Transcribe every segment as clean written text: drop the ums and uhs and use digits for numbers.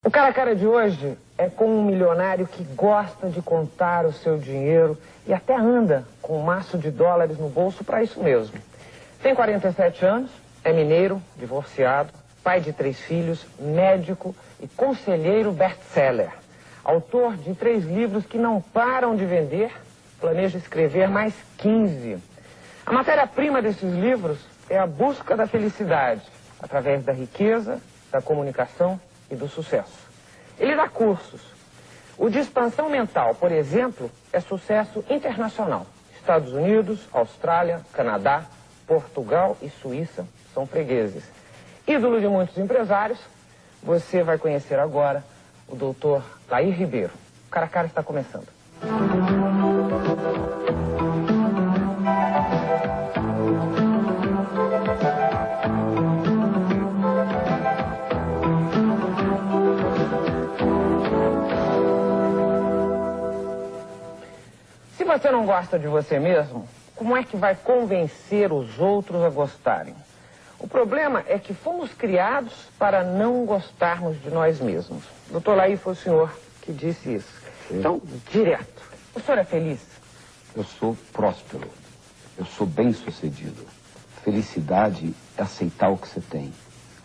O cara a cara de hoje é com um milionário que gosta de contar o seu dinheiro e até anda com um maço de dólares no bolso para isso mesmo. Tem 47 anos, é mineiro, divorciado, pai de 3 filhos, médico e conselheiro best-seller. Autor de 3 livros que não param de vender, planeja escrever mais 15. A matéria-prima desses livros é a busca da felicidade, através da riqueza, da comunicação e do sucesso. Ele dá cursos. O de expansão mental, por exemplo, é sucesso internacional. Estados Unidos, Austrália, Canadá, Portugal e Suíça são fregueses. Ídolo de muitos empresários, você vai conhecer agora o doutor Lair Ribeiro. O Cara a Cara está começando. Se você não gosta de você mesmo, como é que vai convencer os outros a gostarem? O problema é que fomos criados para não gostarmos de nós mesmos. Doutor Lair, foi o senhor que disse isso. Sim. Então, direto, o senhor é feliz? Eu sou próspero. Eu sou bem-sucedido. Felicidade é aceitar o que você tem.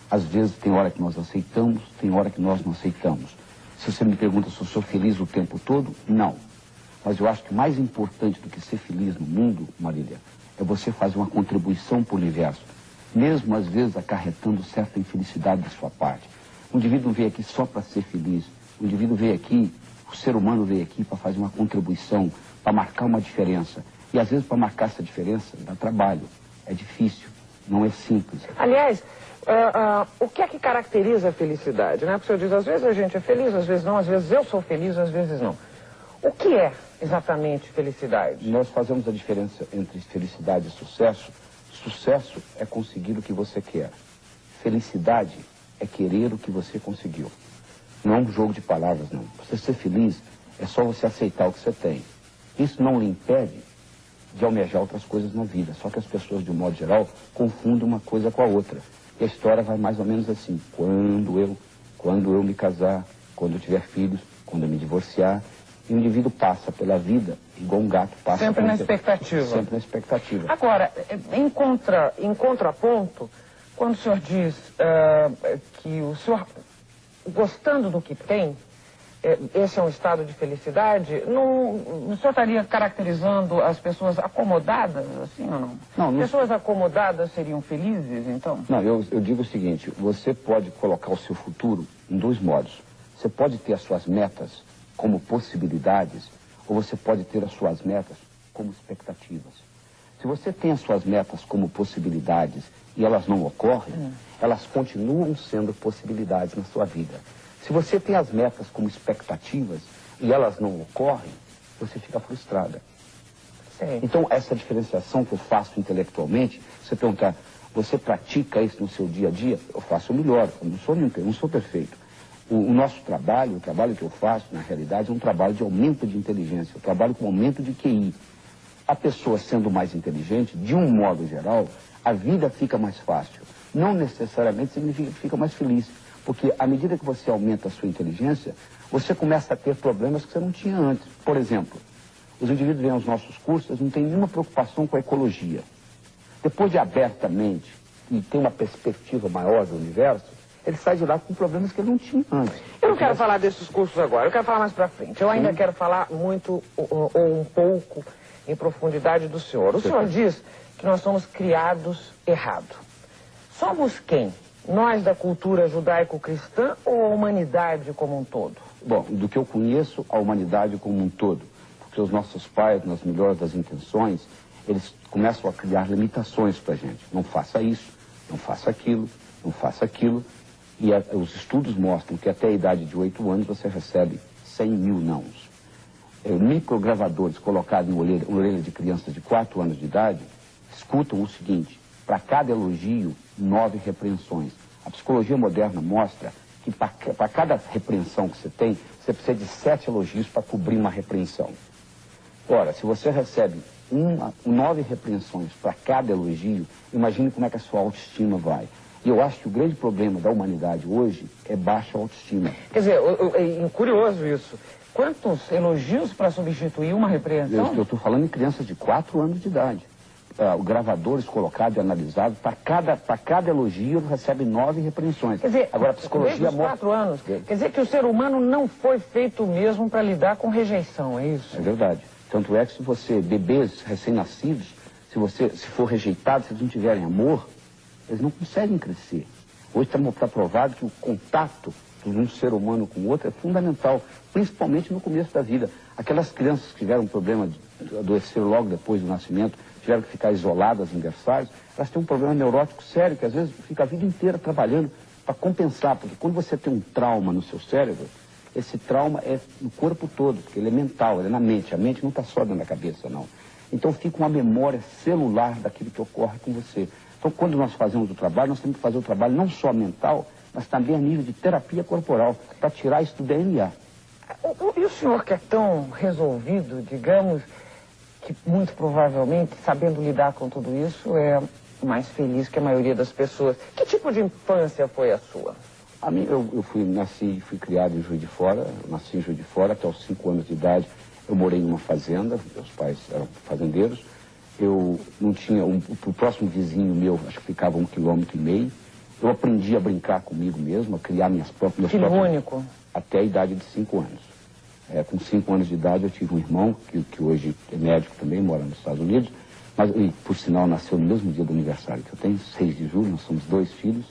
Às vezes tem hora que nós aceitamos, tem hora que nós não aceitamos. Se você me pergunta se eu sou feliz o tempo todo, não. Mas eu acho que o mais importante do que ser feliz no mundo, Marília, é você fazer uma contribuição para o universo, mesmo às vezes acarretando certa infelicidade da sua parte. O indivíduo veio aqui só para ser feliz. O indivíduo veio aqui, o ser humano veio aqui para fazer uma contribuição, para marcar uma diferença. E às vezes para marcar essa diferença dá trabalho, é difícil, não é simples. Aliás, o que é que caracteriza a felicidade, né? Porque o senhor diz, às vezes a gente é feliz, às vezes não, às vezes eu sou feliz, às vezes não. O que é exatamente felicidade? Nós fazemos a diferença entre felicidade e sucesso. Sucesso é conseguir o que você quer. Felicidade é querer o que você conseguiu. Não é um jogo de palavras, não. Você ser feliz é só você aceitar o que você tem. Isso não lhe impede de almejar outras coisas na vida. Só que as pessoas, de um modo geral, confundem uma coisa com a outra. E a história vai mais ou menos assim. Quando eu me casar, quando eu tiver filhos, quando eu me divorciar. E o indivíduo passa pela vida igual um gato passa... Sempre na expectativa. Sempre na expectativa. Agora, em contraponto, quando o senhor diz que o senhor, gostando do que tem, esse é um estado de felicidade, não, o senhor estaria caracterizando as pessoas acomodadas, assim ou não? Não. Pessoas acomodadas seriam felizes, então? Não, eu digo o seguinte, você pode colocar o seu futuro em 2 modos. Você pode ter as suas metas como possibilidades, ou você pode ter as suas metas como expectativas. Se você tem as suas metas como possibilidades e elas não ocorrem, elas continuam sendo possibilidades na sua vida. Se você tem as metas como expectativas e elas não ocorrem, você fica frustrada. Sim. Então, essa diferenciação que eu faço intelectualmente, você perguntar, você pratica isso no seu dia a dia? Eu faço melhor, eu não sou perfeito. O nosso trabalho, o trabalho que eu faço, na realidade, é um trabalho de aumento de inteligência. Eu trabalho com aumento de QI. A pessoa sendo mais inteligente, de um modo geral, a vida fica mais fácil. Não necessariamente significa que fica mais feliz. Porque à medida que você aumenta a sua inteligência, você começa a ter problemas que você não tinha antes. Por exemplo, os indivíduos vêm aos nossos cursos, não têm nenhuma preocupação com a ecologia. Depois de abertamente e ter uma perspectiva maior do universo, ele sai de lá com problemas que ele não tinha antes. Eu não quero falar desses cursos agora, eu quero falar mais pra frente. Eu ainda quero falar muito, ou um pouco, em profundidade do senhor. O senhor diz que nós somos criados errado. Somos quem? Nós da cultura judaico-cristã ou a humanidade como um todo? Bom, do que eu conheço, a humanidade como um todo. Porque os nossos pais, nas melhores das intenções, eles começam a criar limitações pra gente. Não faça isso, não faça aquilo, não faça aquilo. E os estudos mostram que até a idade de 8 anos você recebe 100 mil nãos. Microgravadores colocados em orelha de crianças de 4 anos de idade escutam o seguinte, para cada elogio, 9 repreensões. A psicologia moderna mostra que para cada repreensão que você tem, você precisa de 7 elogios para cobrir uma repreensão. Ora, se você recebe 9 repreensões para cada elogio, imagine como é que a sua autoestima vai. E eu acho que o grande problema da humanidade hoje é baixa autoestima. Quer dizer, é curioso isso. Quantos elogios para substituir uma repreensão? Eu estou falando em crianças de 4 anos de idade. Gravadores colocados e analisados, para cada elogio recebe 9 repreensões. Quer dizer, agora, a psicologia... desde os 4 anos, quer dizer que o ser humano não foi feito mesmo para lidar com rejeição, é isso? É verdade. Tanto é que se você, bebês recém-nascidos, se for rejeitado, se eles não tiverem amor, eles não conseguem crescer. Hoje está provado que o contato de um ser humano com o outro é fundamental, principalmente no começo da vida. Aquelas crianças que tiveram problema de adoecer logo depois do nascimento, tiveram que ficar isoladas em berçários, elas têm um problema neurótico sério, que às vezes fica a vida inteira trabalhando para compensar, porque quando você tem um trauma no seu cérebro, esse trauma é no corpo todo, porque ele é mental, ele é na mente, a mente não está só dentro da cabeça, não. Então fica uma memória celular daquilo que ocorre com você. Então quando nós fazemos o trabalho, nós temos que fazer o trabalho não só mental, mas também a nível de terapia corporal, para tirar isso do DNA. E o senhor que é tão resolvido, digamos, que muito provavelmente, sabendo lidar com tudo isso, é mais feliz que a maioria das pessoas. Que tipo de infância foi a sua? A mim, eu nasci e fui criado em Juiz de Fora, nasci em Juiz de Fora, até os 5 anos de idade eu morei em uma fazenda, meus pais eram fazendeiros, eu não tinha, o próximo vizinho meu, acho que ficava 1,5 km, eu aprendi a brincar comigo mesmo, a criar meus próprios... Filho único? Até a idade de 5 anos. Com 5 anos de idade eu tive um irmão, que hoje é médico também, mora nos Estados Unidos, mas por sinal nasceu no mesmo dia do aniversário que eu tenho, 6 de julho, nós somos 2 filhos,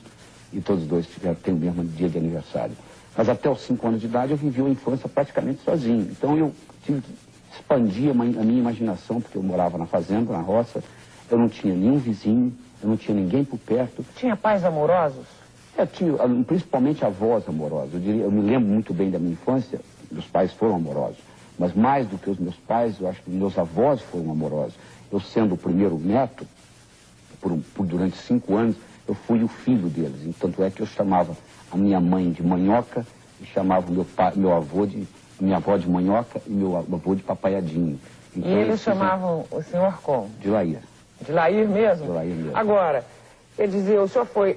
e todos os 2 têm o mesmo dia de aniversário. Mas até os 5 anos de idade eu vivi uma infância praticamente sozinho. Então eu tive que expandir a minha imaginação, porque eu morava na fazenda, na roça, eu não tinha nenhum vizinho, eu não tinha ninguém por perto. Tinha pais amorosos? Tinha, principalmente avós amorosos. Eu me lembro muito bem da minha infância, meus pais foram amorosos. Mas mais do que os meus pais, eu acho que meus avós foram amorosos. Eu sendo o primeiro neto, durante 5 anos, eu fui o filho deles. E tanto é que eu chamava a minha mãe de Manhoca e chamava minha avó de Manhoca e meu avô de Papaiadinho. Então, e eles chamavam o senhor como? De Lair. De Lair mesmo? De Lair mesmo. Agora, quer dizer, o senhor foi,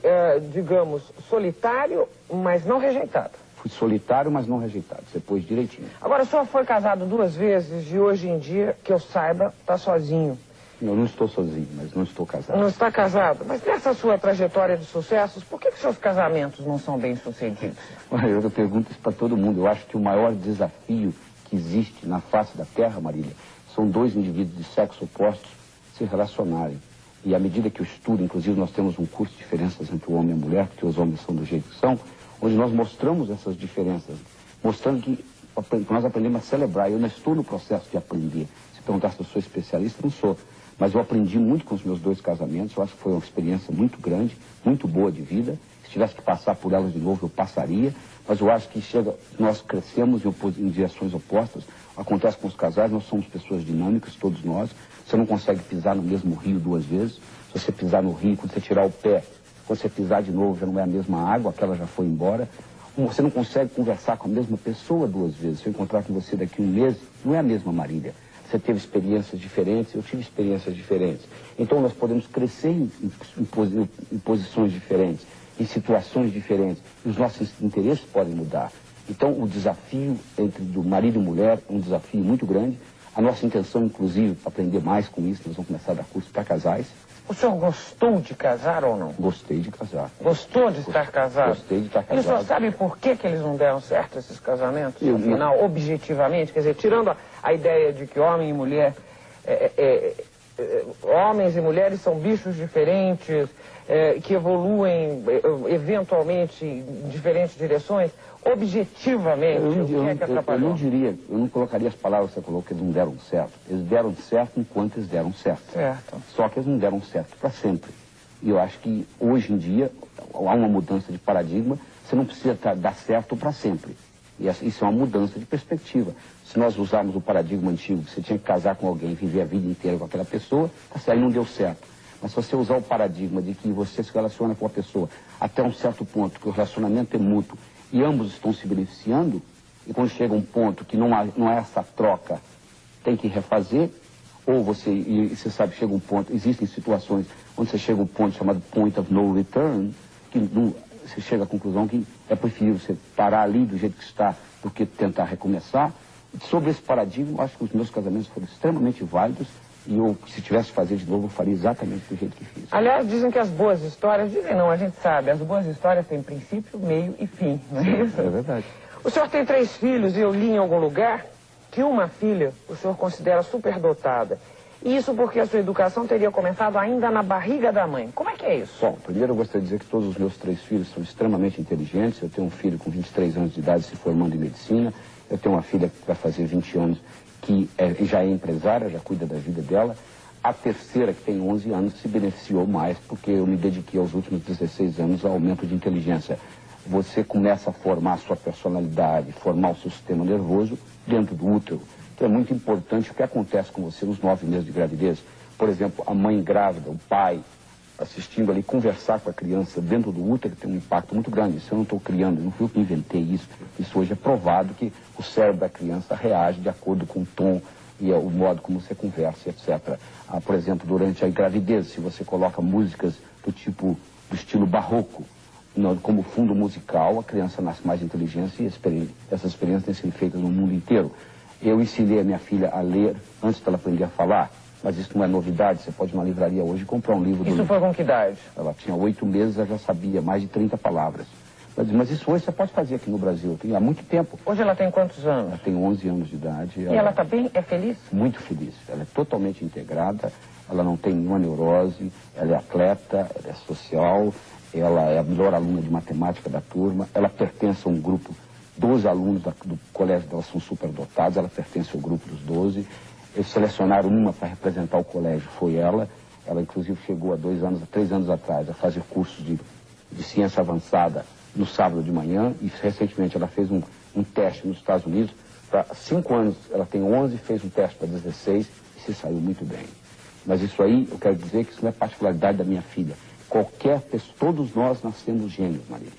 digamos, solitário, mas não rejeitado? Fui solitário, mas não rejeitado. Você pôs direitinho. Agora, o senhor foi casado 2 vezes e hoje em dia, que eu saiba, está sozinho. Eu não estou sozinho, mas não estou casado. Não está casado? Mas nessa sua trajetória de sucessos, por que seus casamentos não são bem-sucedidos? Eu pergunto isso para todo mundo. Eu acho que o maior desafio que existe na face da Terra, Marília, são 2 indivíduos de sexo opostos se relacionarem. E à medida que eu estudo, inclusive nós temos um curso de diferenças entre o homem e a mulher, porque os homens são do jeito que são, onde nós mostramos essas diferenças, mostrando que nós aprendemos a celebrar. Eu não estou no processo de aprender. Se perguntar se eu sou especialista, não sou. Mas eu aprendi muito com os meus 2 casamentos, eu acho que foi uma experiência muito grande, muito boa de vida. Se tivesse que passar por elas de novo, eu passaria. Mas eu acho que nós crescemos em direções opostas. Acontece com os casais, nós somos pessoas dinâmicas, todos nós. Você não consegue pisar no mesmo rio 2 vezes. Se você pisar no rio, quando você tirar o pé, quando você pisar de novo, já não é a mesma água, aquela já foi embora. Você não consegue conversar com a mesma pessoa 2 vezes. Se eu encontrar com você daqui a 1 mês, não é a mesma Marília. Você teve experiências diferentes, eu tive experiências diferentes. Então nós podemos crescer em posições diferentes, em situações diferentes. E os nossos interesses podem mudar. Então o desafio do marido e mulher é um desafio muito grande. A nossa intenção, inclusive, é aprender mais com isso. Nós vamos começar a dar curso para casais. O senhor gostou de casar ou não? Gostei de casar. Gostou de estar casado? Gostei de estar casado. E o senhor sabe por que eles não deram certo, esses casamentos? Afinal, objetivamente, quer dizer, tirando a ideia de que homem e mulher... homens e mulheres são bichos diferentes, que evoluem eventualmente em diferentes direções, objetivamente, o que é que atrapalhou? Eu não colocaria as palavras que você colocou, que eles não deram certo. Eles deram certo enquanto eles deram certo. Certo. Só que eles não deram certo para sempre. E eu acho que hoje em dia há uma mudança de paradigma, você não precisa dar certo para sempre. E isso é uma mudança de perspectiva. Se nós usarmos o paradigma antigo, que você tinha que casar com alguém e viver a vida inteira com aquela pessoa, aí não deu certo. Mas se você usar o paradigma de que você se relaciona com a pessoa até um certo ponto, que o relacionamento é mútuo, e ambos estão se beneficiando, e quando chega um ponto que não é essa troca, tem que refazer, ou você sabe, chega um ponto, existem situações onde você chega a um ponto chamado point of no return, que você chega à conclusão que é preferível você parar ali do jeito que está do que tentar recomeçar. Sobre esse paradigma, eu acho que os meus casamentos foram extremamente válidos e eu, se tivesse que fazer de novo, eu faria exatamente do jeito que fiz. Aliás, dizem que as boas histórias, dizem não, a gente sabe, as boas histórias têm princípio, meio e fim, não é isso? É verdade. O senhor tem 3 filhos e eu li em algum lugar que uma filha o senhor considera superdotada. Isso porque a sua educação teria começado ainda na barriga da mãe. Como é que é isso? Bom, primeiro eu gostaria de dizer que todos os meus 3 filhos são extremamente inteligentes. Eu tenho um filho com 23 anos de idade se formando em medicina. Eu tenho uma filha que vai fazer 20 anos que já é empresária, já cuida da vida dela. A terceira, que tem 11 anos, se beneficiou mais porque eu me dediquei aos últimos 16 anos ao aumento de inteligência. Você começa a formar a sua personalidade, formar o seu sistema nervoso dentro do útero. Então é muito importante o que acontece com você nos 9 meses de gravidez. Por exemplo, a mãe grávida, o pai assistindo ali, conversar com a criança dentro do útero tem um impacto muito grande. Isso eu não estou criando, não fui eu que inventei isso. Isso hoje é provado que o cérebro da criança reage de acordo com o tom e o modo como você conversa, etc. Por exemplo, durante a gravidez, se você coloca músicas do estilo barroco, como fundo musical, a criança nasce mais inteligente e essas experiências têm sido feitas no mundo inteiro. Eu ensinei a minha filha a ler antes dela aprender a falar, mas isso não é novidade. Você pode ir numa livraria hoje e comprar um livro. Isso foi com que idade? Ela tinha 8 meses, ela já sabia mais de 30 palavras. Mas isso hoje você pode fazer aqui no Brasil, há muito tempo. Hoje ela tem quantos anos? Ela tem 11 anos de idade. E ela está bem? É feliz? Muito feliz. Ela é totalmente integrada, ela não tem nenhuma neurose, ela é atleta, ela é social, ela é a melhor aluna de matemática da turma, ela pertence a um grupo, 12 alunos do colégio dela são superdotados, ela pertence ao grupo dos 12. Eles selecionaram uma para representar o colégio, foi ela. Ela, inclusive, chegou há 3 anos atrás a fazer cursos de ciência avançada no sábado de manhã e, recentemente, ela fez um teste nos Estados Unidos. Para 5 anos, ela tem 11, fez um teste para 16 e se saiu muito bem. Mas isso aí, eu quero dizer que isso não é particularidade da minha filha. Qualquer pessoa, todos nós nascemos gênios, Marília.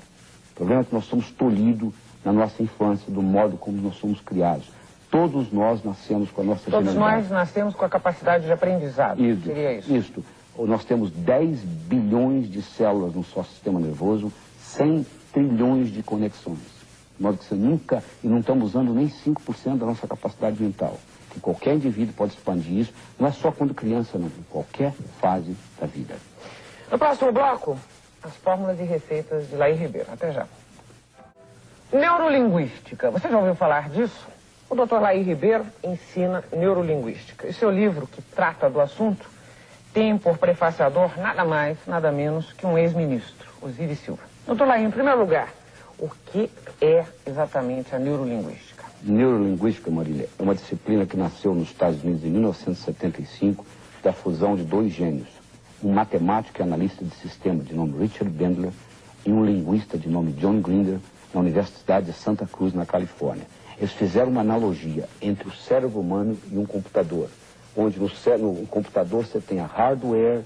O problema é que nós somos tolhidos na nossa infância, do modo como nós somos criados. Todos nós nascemos com a nossa genialidade. Todos nós nascemos com a capacidade de aprendizado. Seria isso? Isso. Nós temos 10 bilhões de células no nosso sistema nervoso, 100 trilhões de conexões. De modo que você nunca, e não estamos usando nem 5% da nossa capacidade mental. Que qualquer indivíduo pode expandir isso, não é só quando criança, não, em qualquer fase da vida. No próximo bloco, as fórmulas e receitas de Laí Ribeiro. Até já. Neurolinguística. Você já ouviu falar disso? O Dr. Laí Ribeiro ensina neurolinguística. E seu livro, que trata do assunto, tem por prefaciador nada mais, nada menos que um ex-ministro, Osiris Silva. Dr. Laí, em primeiro lugar, o que é exatamente a neurolinguística? Neurolinguística, Marília, é uma disciplina que nasceu nos Estados Unidos em 1975 da fusão de 2 gênios. Um matemático e analista de sistema de nome Richard Bandler e um linguista de nome John Grinder, na Universidade de Santa Cruz, na Califórnia. Eles fizeram uma analogia entre o cérebro humano e um computador, onde no computador você tem a hardware,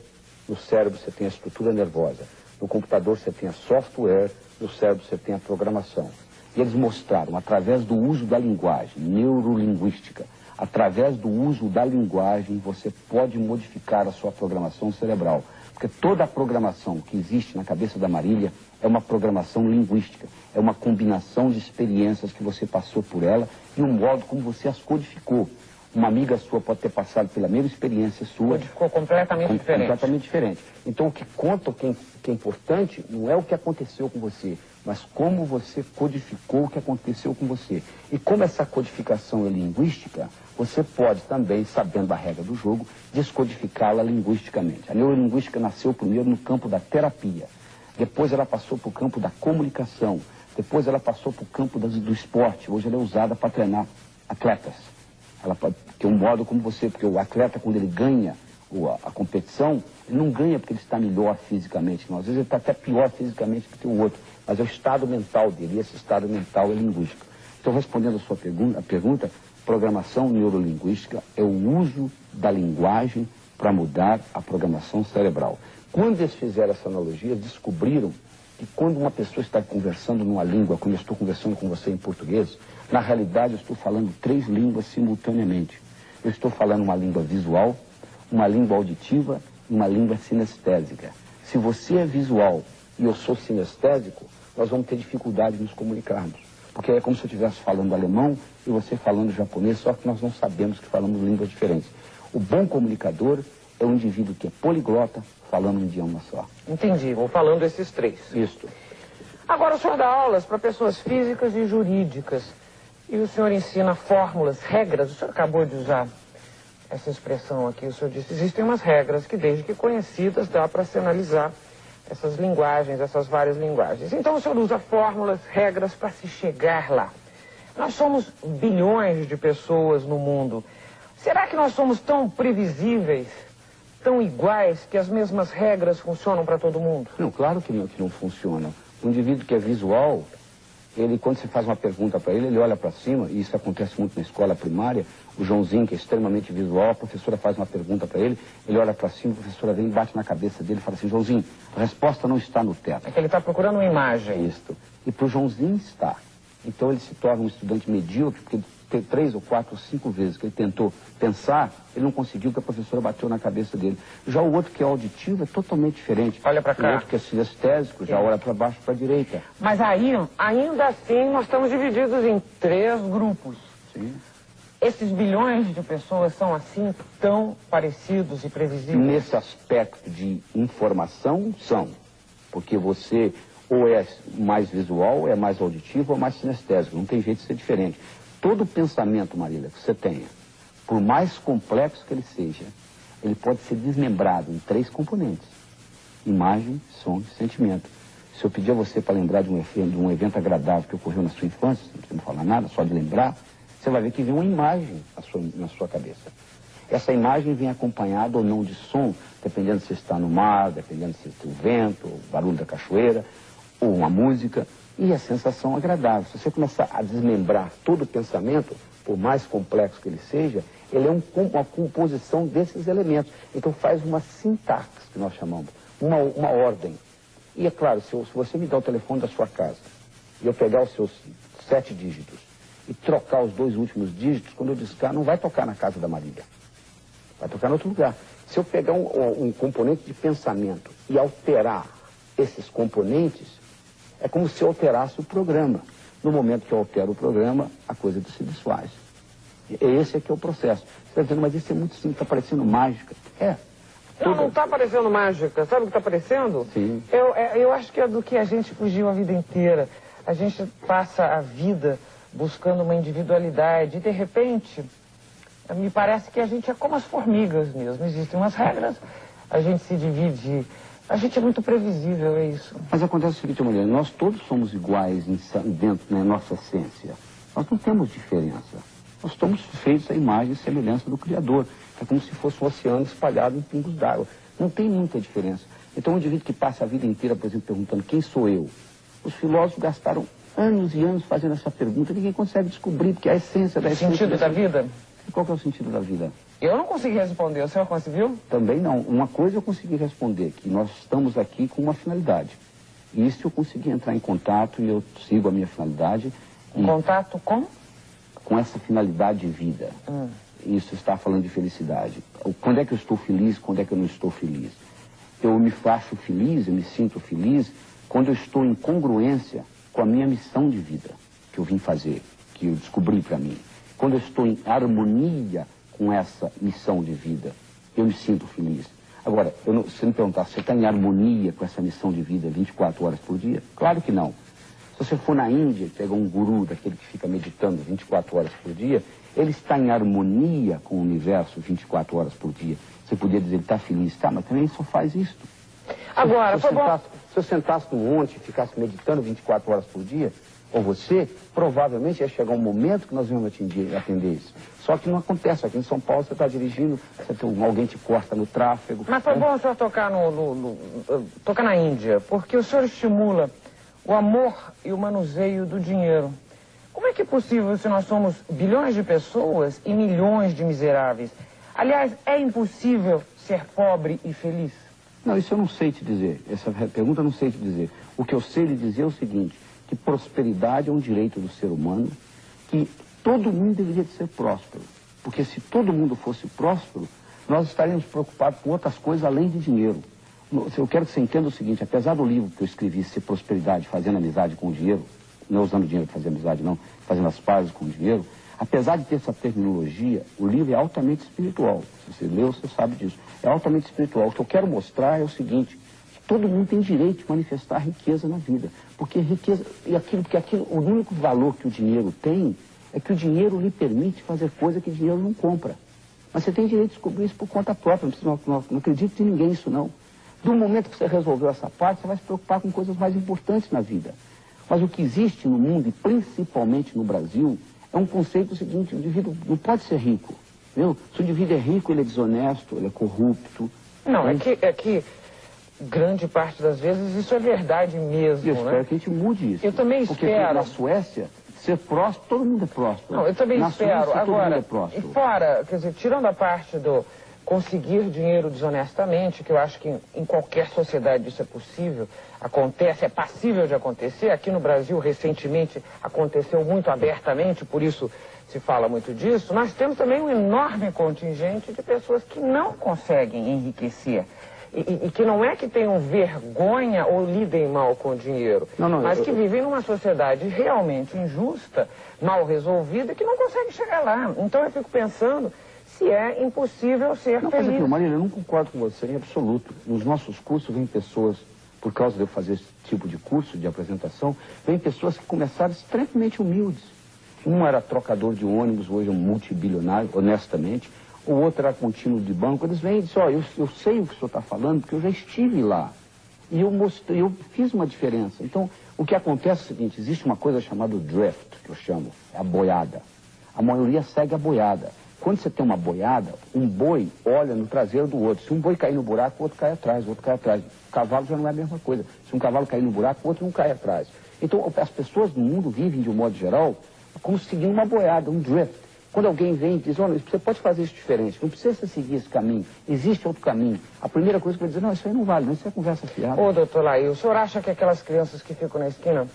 no cérebro você tem a estrutura nervosa. No computador você tem a software, no cérebro você tem a programação. E eles mostraram, através do uso da linguagem, neurolinguística, através do uso da linguagem, você pode modificar a sua programação cerebral. Porque toda a programação que existe na cabeça da Marília é uma programação linguística. É uma combinação de experiências que você passou por ela e um modo como você as codificou. Uma amiga sua pode ter passado pela mesma experiência sua. Ficou completamente diferente. Completamente diferente. Então o que conta, o que é importante, não é o que aconteceu com você, mas como você codificou o que aconteceu com você. E como essa codificação é linguística, você pode também, sabendo a regra do jogo, descodificá-la linguisticamente. A neurolinguística nasceu primeiro no campo da terapia, depois ela passou para o campo da comunicação, depois ela passou para o campo do esporte. Hoje ela é usada para treinar atletas. Que é um modo como porque o atleta, quando ele ganha a competição, ele não ganha porque ele está melhor fisicamente, não. Às vezes ele está até pior fisicamente do que o outro, mas é o estado mental dele, e esse estado mental é linguístico. Então, respondendo a sua pergunta, programação neurolinguística é o uso da linguagem para mudar a programação cerebral. Quando eles fizeram essa analogia, descobriram que quando uma pessoa está conversando numa língua, como eu estou conversando com você em português, na realidade eu estou falando 3 línguas simultaneamente. Eu estou falando uma língua visual, uma língua auditiva e uma língua sinestésica. Se você é visual e eu sou sinestésico, nós vamos ter dificuldade de nos comunicarmos. Porque é como se eu estivesse falando alemão e você falando japonês, só que nós não sabemos que falamos línguas diferentes. O bom comunicador é um indivíduo que é poliglota, falando um idioma só. Entendi, vou falando esses três. Isso. Agora o senhor dá aulas para pessoas físicas e jurídicas. E o senhor ensina fórmulas, regras. O senhor acabou de usar essa expressão aqui. O senhor disse, existem umas regras que, desde que conhecidas, dá para se analisar essas linguagens, essas várias linguagens. Então o senhor usa fórmulas, regras para se chegar lá. Nós somos bilhões de pessoas no mundo. Será que nós somos tão previsíveis, tão iguais, que as mesmas regras funcionam para todo mundo? Não, claro que não funciona. O indivíduo que é visual, ele, quando você faz uma pergunta para ele, ele olha para cima, e isso acontece muito na escola primária. O Joãozinho, que é extremamente visual, a professora faz uma pergunta para ele, ele olha para cima, a professora vem, bate na cabeça dele e fala assim, Joãozinho, a resposta não está no teto. É que ele está procurando uma imagem. Isso. E para o Joãozinho está. Então ele se torna um estudante medíocre, porque tem 3 ou 4 ou 5 vezes que ele tentou pensar, ele não conseguiu, que a professora bateu na cabeça dele. Já o outro que é auditivo é totalmente diferente. Olha para cá. O outro que é sinestésico já olha para baixo, para a direita. Mas aí, ainda assim, nós estamos divididos em 3 grupos. Sim. Esses bilhões de pessoas são assim tão parecidos e previsíveis? Nesse aspecto de informação, são. Porque você ou é mais visual, ou é mais auditivo, ou mais sinestésico. Não tem jeito de ser diferente. Todo pensamento, Marília, que você tenha, por mais complexo que ele seja, ele pode ser desmembrado em 3 componentes. Imagem, som e sentimento. Se eu pedir a você para lembrar de um evento agradável que ocorreu na sua infância, não precisa falar nada, só de lembrar, você vai ver que vem uma imagem na sua cabeça. Essa imagem vem acompanhada ou não de som, dependendo se está no mar, dependendo se está o vento, o barulho da cachoeira, ou uma música, e a sensação agradável. Se você começar a desmembrar todo o pensamento, por mais complexo que ele seja, ele é uma composição desses elementos. Então faz uma sintaxe, que nós chamamos, uma ordem. E é claro, se você me dá o telefone da sua casa, e eu pegar os seus 7 dígitos, e trocar os 2 últimos dígitos, quando eu discar, não vai tocar na casa da Marília. Vai tocar em outro lugar. Se eu pegar um componente de pensamento e alterar esses componentes, é como se eu alterasse o programa. No momento que eu altero o programa, a coisa se desfaz. Esse é que é o processo. Você está dizendo, mas isso é muito simples, está parecendo mágica. É. Não está parecendo mágica. Sabe o que está parecendo? Sim. Eu acho que é do que a gente fugiu a vida inteira. A gente passa a vida buscando uma individualidade e, de repente, me parece que a gente é como as formigas mesmo. Existem umas regras, a gente se divide. A gente é muito previsível, é isso. Mas acontece o seguinte, mulher, nós todos somos iguais dentro da nossa essência. Nós não temos diferença. Nós estamos feitos à imagem e semelhança do Criador. É como se fosse um oceano espalhado em pingos d'água. Não tem muita diferença. Então, um indivíduo que passa a vida inteira, por exemplo, perguntando quem sou eu, os filósofos gastaram anos e anos fazendo essa pergunta, ninguém consegue descobrir, porque a essência da essência... O sentido da vida? Qual que é o sentido da vida? Eu não consegui responder, o senhor conseguiu? Também não. Uma coisa eu consegui responder, que nós estamos aqui com uma finalidade. E isso eu consegui entrar em contato e eu sigo a minha finalidade. Em contato com? Com essa finalidade de vida. Isso está falando de felicidade. Quando é que eu estou feliz, quando é que eu não estou feliz? Eu me faço feliz, eu me sinto feliz quando eu estou em congruência com a minha missão de vida que eu vim fazer, que eu descobri para mim. Quando eu estou em harmonia com essa missão de vida, eu me sinto feliz. Agora, se você me perguntar, você está em harmonia com essa missão de vida 24 horas por dia? Claro que não. Se você for na Índia e pegar um guru, daquele que fica meditando 24 horas por dia, ele está em harmonia com o universo 24 horas por dia. Você podia dizer, ele está feliz, tá, mas também ele só faz isso. Agora, se eu sentasse num monte e ficasse meditando 24 horas por dia, ou você, provavelmente ia chegar um momento que nós íamos atender isso. Só que não acontece. Aqui em São Paulo você está dirigindo, alguém te corta no tráfego. Mas foi bom o senhor tocar tocar na Índia, porque o senhor estimula o amor e o manuseio do dinheiro. Como é que é possível se nós somos bilhões de pessoas e milhões de miseráveis? Aliás, é impossível ser pobre e feliz? Não, isso eu não sei te dizer. Essa pergunta eu não sei te dizer. O que eu sei lhe dizer é o seguinte, que prosperidade é um direito do ser humano, que todo mundo deveria de ser próspero. Porque se todo mundo fosse próspero, nós estaríamos preocupados com outras coisas além de dinheiro. Eu quero que você entenda o seguinte, apesar do livro que eu escrevi ser prosperidade, fazendo amizade com o dinheiro, não usando dinheiro para fazer amizade não, fazendo as pazes com o dinheiro, apesar de ter essa terminologia, o livro é altamente espiritual. Se você leu, você sabe disso. É altamente espiritual. O que eu quero mostrar é o seguinte, que todo mundo tem direito de manifestar riqueza na vida. Porque riqueza, o único valor que o dinheiro tem é que o dinheiro lhe permite fazer coisa que o dinheiro não compra. Mas você tem direito de descobrir isso por conta própria, não acredito em ninguém nisso não. Do momento que você resolveu essa parte, você vai se preocupar com coisas mais importantes na vida. Mas o que existe no mundo, e principalmente no Brasil, é um conceito seguinte, o indivíduo não pode ser rico. Entendeu? Se o indivíduo é rico, ele é desonesto, ele é corrupto. Não, é que grande parte das vezes isso é verdade mesmo, eu espero que a gente mude isso. Eu também porque espero. Na Suécia, ser próspero, todo mundo é próspero. Não, eu também na espero. Suécia, todo Agora, mundo é próspero. E fora, quer dizer, tirando a parte do conseguir dinheiro desonestamente, que eu acho que em qualquer sociedade isso é possível, acontece, é passível de acontecer. Aqui no Brasil, recentemente, aconteceu muito abertamente, por isso se fala muito disso. Nós temos também um enorme contingente de pessoas que não conseguem enriquecer. E que não é que tenham vergonha ou lidem mal com o dinheiro, mas que vivem numa sociedade realmente injusta, mal resolvida, que não consegue chegar lá. Então eu fico pensando se é impossível ser feliz. Mas, Marília, eu não concordo com você em absoluto. Nos nossos cursos vem pessoas, por causa de eu fazer esse tipo de curso, de apresentação, vem pessoas que começaram extremamente humildes. Um era trocador de ônibus, hoje é um multibilionário, honestamente. O outro era contínuo de banco. Eles vêm e dizem, ó, eu sei o que o senhor está falando, porque eu já estive lá. E eu mostrei, eu fiz uma diferença. Então, o que acontece é o seguinte, existe uma coisa chamada drift, que eu chamo, é a boiada. A maioria segue a boiada. Quando você tem uma boiada, um boi olha no traseiro do outro. Se um boi cair no buraco, o outro cai atrás, o outro cai atrás. O cavalo já não é a mesma coisa. Se um cavalo cair no buraco, o outro não cai atrás. Então, as pessoas no mundo vivem, de um modo geral, como seguindo uma boiada, um drift. Quando alguém vem e diz, olha, você pode fazer isso diferente, não precisa seguir esse caminho, existe outro caminho. A primeira coisa que vai dizer, não, isso aí não vale, não, isso é conversa fiada. Ô, doutor Laí, o senhor acha que aquelas crianças que ficam na esquina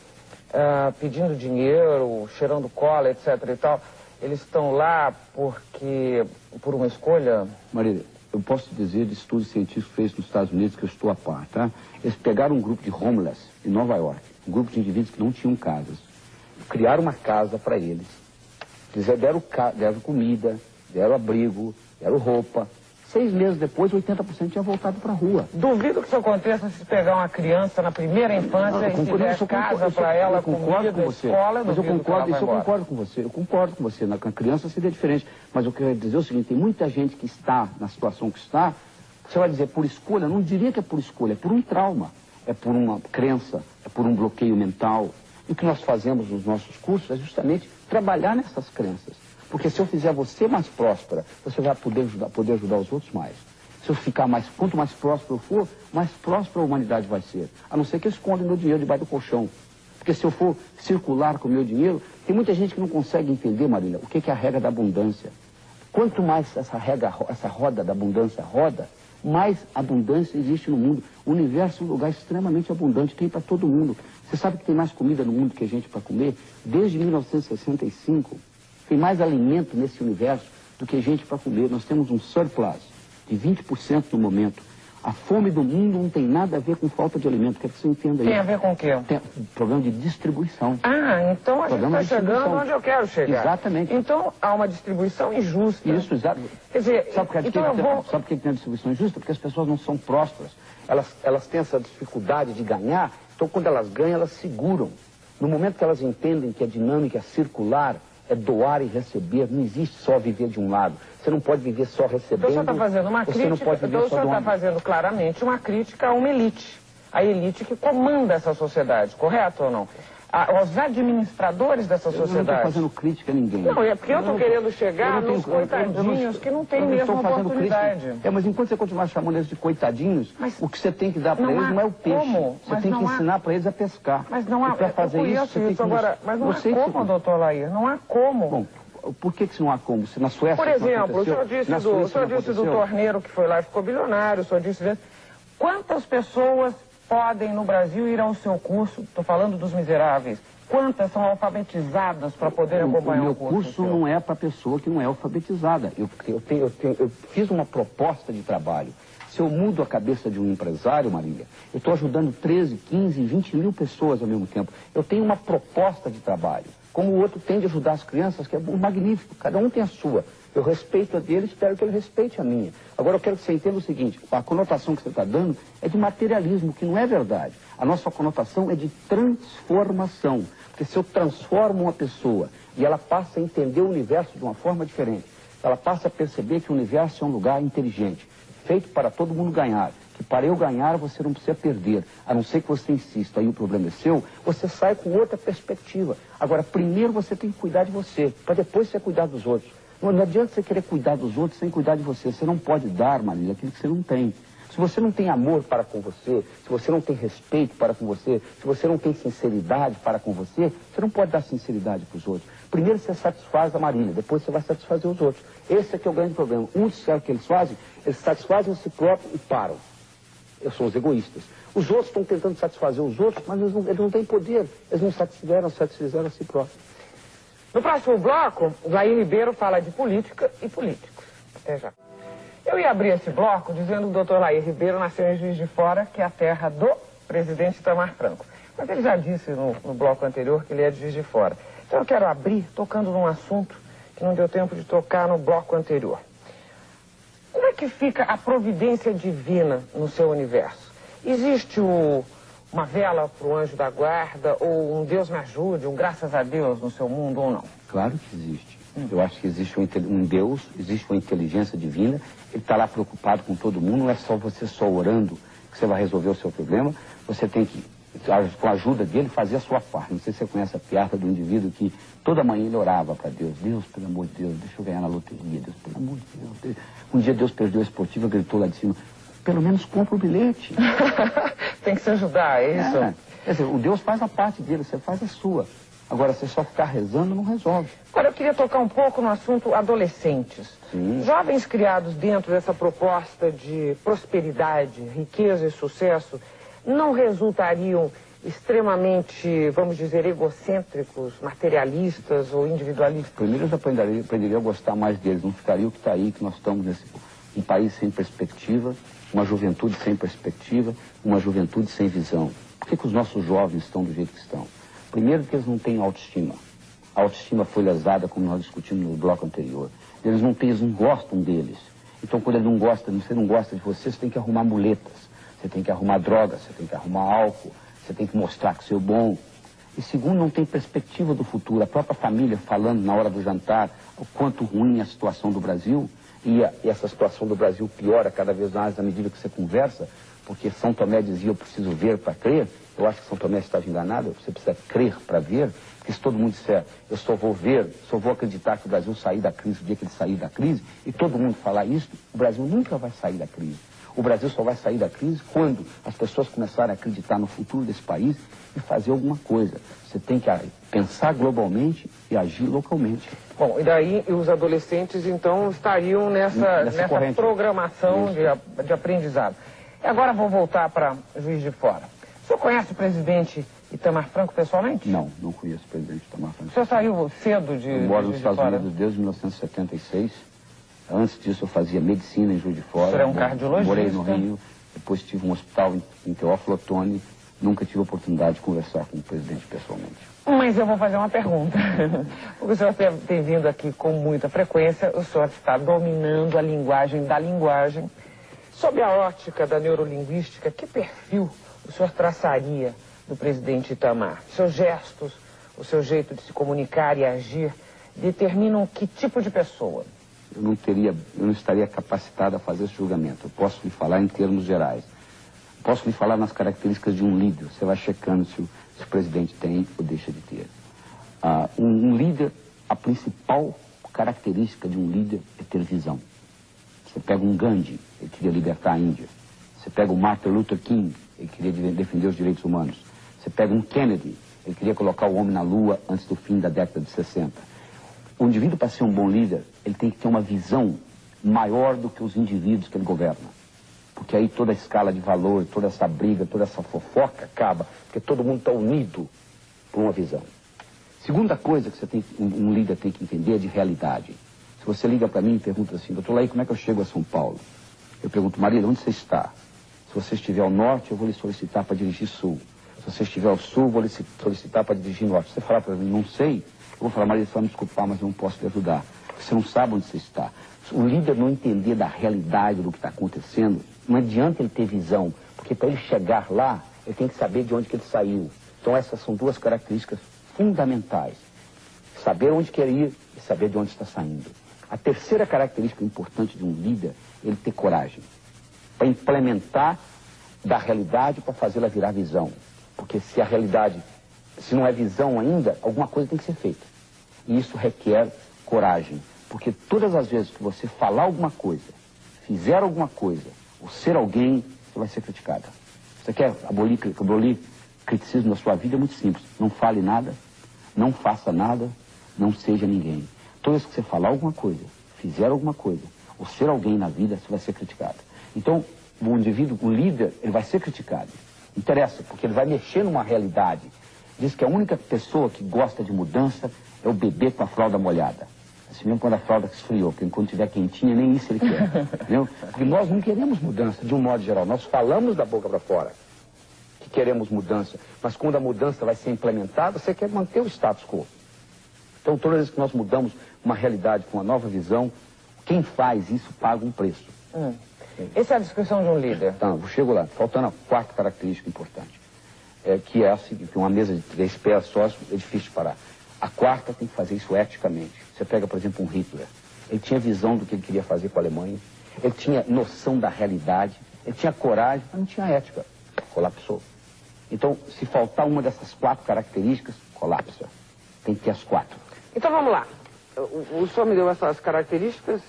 pedindo dinheiro, cheirando cola, etc e tal, eles estão lá por uma escolha? Marília, eu posso te dizer de estudos científicos feitos nos Estados Unidos, que eu estou a par, tá? Eles pegaram um grupo de homeless em Nova York, um grupo de indivíduos que não tinham casas, criaram uma casa para eles. Eles deram comida, deram abrigo, deram roupa. 6 meses depois, 80% tinha voltado para a rua. Duvido que isso aconteça se pegar uma criança na primeira infância e se der casa para ela, comida, escola, mas eu concordo com você. Eu concordo com você. Na criança seria diferente. Mas eu quero dizer o seguinte, tem muita gente que está na situação que está, você vai dizer por escolha, não diria que é por escolha, é por um trauma, é por uma crença, é por um bloqueio mental. E o que nós fazemos nos nossos cursos é justamente trabalhar nessas crenças. Porque se eu fizer você mais próspera, você vai poder ajudar os outros mais. Se eu ficar quanto mais próspero eu for, mais próspera a humanidade vai ser. A não ser que eu esconda meu dinheiro debaixo do colchão. Porque se eu for circular com o meu dinheiro, tem muita gente que não consegue entender, Marília, o que é a regra da abundância. Quanto mais essa roda da abundância roda, mais abundância existe no mundo. O universo é um lugar extremamente abundante, tem para todo mundo. Você sabe que tem mais comida no mundo que gente para comer? Desde 1965, tem mais alimento nesse universo do que gente para comer. Nós temos um surplus de 20% no momento. A fome do mundo não tem nada a ver com falta de alimento. Quero que você entenda isso. Tem a ver com o quê? Tem problema de distribuição. Então a gente está chegando onde eu quero chegar. Exatamente. Então há uma distribuição injusta. Isso, exato. Quer dizer, sabe por que tem uma distribuição injusta? Porque as pessoas não são prósperas. Elas têm essa dificuldade de ganhar, então quando elas ganham, elas seguram. No momento que elas entendem que a dinâmica é circular, é doar e receber, não existe só viver de um lado. Você não pode viver só recebendo. Então o senhor está fazendo uma crítica, então o senhor está fazendo claramente uma crítica a uma elite. A elite que comanda essa sociedade, correto ou não? Aos administradores dessa sociedade. Eu não estou fazendo crítica a ninguém. Não, é porque eu estou querendo chegar nos coitadinhos que não têm mesmo oportunidade. Mas enquanto você continuar chamando eles de coitadinhos, o que você tem que dar para eles não é o peixe. Você tem que ensinar para eles a pescar. Mas não há, para fazer isso, agora, mas não há como, doutor Laí, não há como. Bom, por que não há como? Se na Suécia por exemplo, o senhor disse do torneiro que foi lá e ficou bilionário, o senhor disse... Quantas pessoas podem no Brasil ir ao seu curso? Estou falando dos miseráveis. Quantas são alfabetizadas para poder acompanhar o curso? O meu curso não é para pessoa que não é alfabetizada. Eu fiz uma proposta de trabalho. Se eu mudo a cabeça de um empresário, Marília, eu estou ajudando 13, 15, 20 mil pessoas ao mesmo tempo. Eu tenho uma proposta de trabalho, como o outro tem de ajudar as crianças, que é magnífico, cada um tem a sua. Eu respeito a dele, espero que ele respeite a minha. Agora eu quero que você entenda o seguinte, a conotação que você está dando é de materialismo, que não é verdade. A nossa conotação é de transformação, porque se eu transformo uma pessoa e ela passa a entender o universo de uma forma diferente, ela passa a perceber que o universo é um lugar inteligente, feito para todo mundo ganhar, que para eu ganhar você não precisa perder, a não ser que você insista, aí o problema é seu, você sai com outra perspectiva. Agora, primeiro você tem que cuidar de você, para depois você cuidar dos outros. Não adianta você querer cuidar dos outros sem cuidar de você. Você não pode dar, Marília, aquilo que você não tem. Se você não tem amor para com você, se você não tem respeito para com você, se você não tem sinceridade para com você, você não pode dar sinceridade para os outros. Primeiro você satisfaz a Marília, depois você vai satisfazer os outros. Esse é que é o grande problema. Sabe o que eles fazem? Eles satisfazem a si próprios e param. São os egoístas. Os outros estão tentando satisfazer os outros, mas eles não têm poder. Eles não satisfizeram a si próprios. No próximo bloco, Jair Ribeiro fala de política e políticos. Até já. Eu ia abrir esse bloco dizendo que o Dr. Jair Ribeiro nasceu em Juiz de Fora, que é a terra do presidente Itamar Franco. Mas ele já disse no bloco anterior que ele é de Juiz de Fora. Então eu quero abrir tocando num assunto que não deu tempo de tocar no bloco anterior. Como é que fica a providência divina no seu universo? Existe uma vela para o anjo da guarda, ou um Deus me ajude, um graças a Deus no seu mundo ou não? Claro que existe. Eu acho que existe um Deus, existe uma inteligência divina, ele está lá preocupado com todo mundo, não é só você só orando que você vai resolver o seu problema, você tem que, com a ajuda dele, fazer a sua parte. Não sei se você conhece a piada do indivíduo que toda manhã ele orava para Deus. Deus, pelo amor de Deus, deixa eu ganhar na loteria. Deus, pelo amor de Deus. Um dia Deus perdeu a esportiva, gritou lá de cima, pelo menos compra o bilhete. Tem que se ajudar, é isso? Quer dizer, o Deus faz a parte dele, você faz a sua. Agora, você só ficar rezando não resolve. Agora, eu queria tocar um pouco no assunto adolescentes. Sim. Jovens criados dentro dessa proposta de prosperidade, riqueza e sucesso, não resultariam extremamente, vamos dizer, egocêntricos, materialistas ou individualistas? Primeiro, eu aprenderia a gostar mais deles. Não ficaria o que está aí, que nós estamos um país sem perspectiva, uma juventude sem perspectiva, uma juventude sem visão. Por que os nossos jovens estão do jeito que estão? Primeiro, que eles não têm autoestima. A autoestima foi lesada, como nós discutimos no bloco anterior. Eles não gostam deles. Então, quando ele você não gosta de você tem que arrumar muletas. Você tem que arrumar drogas, você tem que arrumar álcool, você tem que mostrar que você é bom. E segundo, não tem perspectiva do futuro. A própria família falando na hora do jantar o quanto ruim é a situação do Brasil. E essa situação do Brasil piora cada vez mais à medida que você conversa, porque São Tomé dizia, eu preciso ver para crer. Eu acho que São Tomé estava enganado, você precisa crer para ver, porque se todo mundo disser, eu só vou ver, só vou acreditar que o Brasil sair da crise o dia que ele sair da crise, e todo mundo falar isso, o Brasil nunca vai sair da crise. O Brasil só vai sair da crise quando as pessoas começarem a acreditar no futuro desse país e fazer alguma coisa. Você tem que pensar globalmente e agir localmente. Bom, e daí os adolescentes, então, estariam nessa programação de aprendizado. E agora vou voltar para Juiz de Fora. O senhor conhece o presidente Itamar Franco pessoalmente? Não conheço o presidente Itamar Franco. O senhor saiu cedo de Eu moro nos Estados Unidos desde 1976. Antes disso eu fazia medicina em Juiz de Fora. O senhor é um cardiologista? Morei no Rio, depois tive um hospital em Teófilo Otoni. Nunca tive a oportunidade de conversar com o presidente pessoalmente. Mas eu vou fazer uma pergunta. Porque o senhor tem vindo aqui com muita frequência, o senhor está dominando a linguagem da linguagem. Sob a ótica da neurolinguística, que perfil o senhor traçaria do presidente Itamar? Seus gestos, o seu jeito de se comunicar e agir, determinam que tipo de pessoa? Eu não estaria capacitado a fazer esse julgamento. Eu posso lhe falar em termos gerais. Posso lhe falar nas características de um líder. Você vai checando se o presidente tem ou deixa de ter. Um líder, a principal característica de um líder é ter visão. Você pega um Gandhi, ele queria libertar a Índia. Você pega o Martin Luther King, ele queria defender os direitos humanos. Você pega um Kennedy, ele queria colocar o homem na lua antes do fim da década de 60. O indivíduo, para ser um bom líder, ele tem que ter uma visão maior do que os indivíduos que ele governa. Porque aí toda a escala de valor, toda essa briga, toda essa fofoca acaba, porque todo mundo está unido por uma visão. Segunda coisa que um líder tem que entender é de realidade. Se você liga para mim e pergunta assim, doutor Laí, como é que eu chego a São Paulo? Eu pergunto, Marília, onde você está? Se você estiver ao norte, eu vou lhe solicitar para dirigir sul. Se você estiver ao sul, eu vou lhe solicitar para dirigir norte. Se você falar para mim, não sei, eu vou falar, Marília, você vai me desculpar, mas eu não posso te ajudar. Você não sabe onde você está. O líder não entender da realidade do que está acontecendo, não adianta ele ter visão, porque para ele chegar lá, ele tem que saber de onde que ele saiu. Então essas são duas características fundamentais. Saber onde quer ir e saber de onde está saindo. A terceira característica importante de um líder é ele ter coragem. Para implementar da realidade para fazê-la virar visão. Porque se a realidade, se não é visão ainda, alguma coisa tem que ser feita. E isso requer coragem. Porque todas as vezes que você falar alguma coisa, fizer alguma coisa, ou ser alguém, você vai ser criticada. Você quer abolir criticismo na sua vida? É muito simples. Não fale nada, não faça nada, não seja ninguém. Toda vez que você falar alguma coisa, fizer alguma coisa, ou ser alguém na vida, você vai ser criticado. Então, o indivíduo, o líder, ele vai ser criticado. Interessa, porque ele vai mexer numa realidade. Diz que a única pessoa que gosta de mudança é o bebê com a fralda molhada. Assim mesmo quando a fralda esfriou, porque quando estiver quentinha, nem isso ele quer. Entendeu? Porque nós não queremos mudança, de um modo geral. Nós falamos da boca para fora que queremos mudança, mas quando a mudança vai ser implementada, você quer manter o status quo. Então, todas as vezes que nós mudamos uma realidade com uma nova visão, quem faz isso paga um preço. Essa é a descrição de um líder. Então, eu chego lá, faltando a quarta característica importante, que é a seguinte, uma mesa de 3 pés só é difícil de parar. A quarta tem que fazer isso eticamente. Você pega, por exemplo, um Hitler. Ele tinha visão do que ele queria fazer com a Alemanha, ele tinha noção da realidade, ele tinha coragem, mas não tinha ética. Colapsou. Então, se faltar uma dessas 4 características, colapsa. Tem que ter as 4. Então vamos lá. O senhor me deu essas características,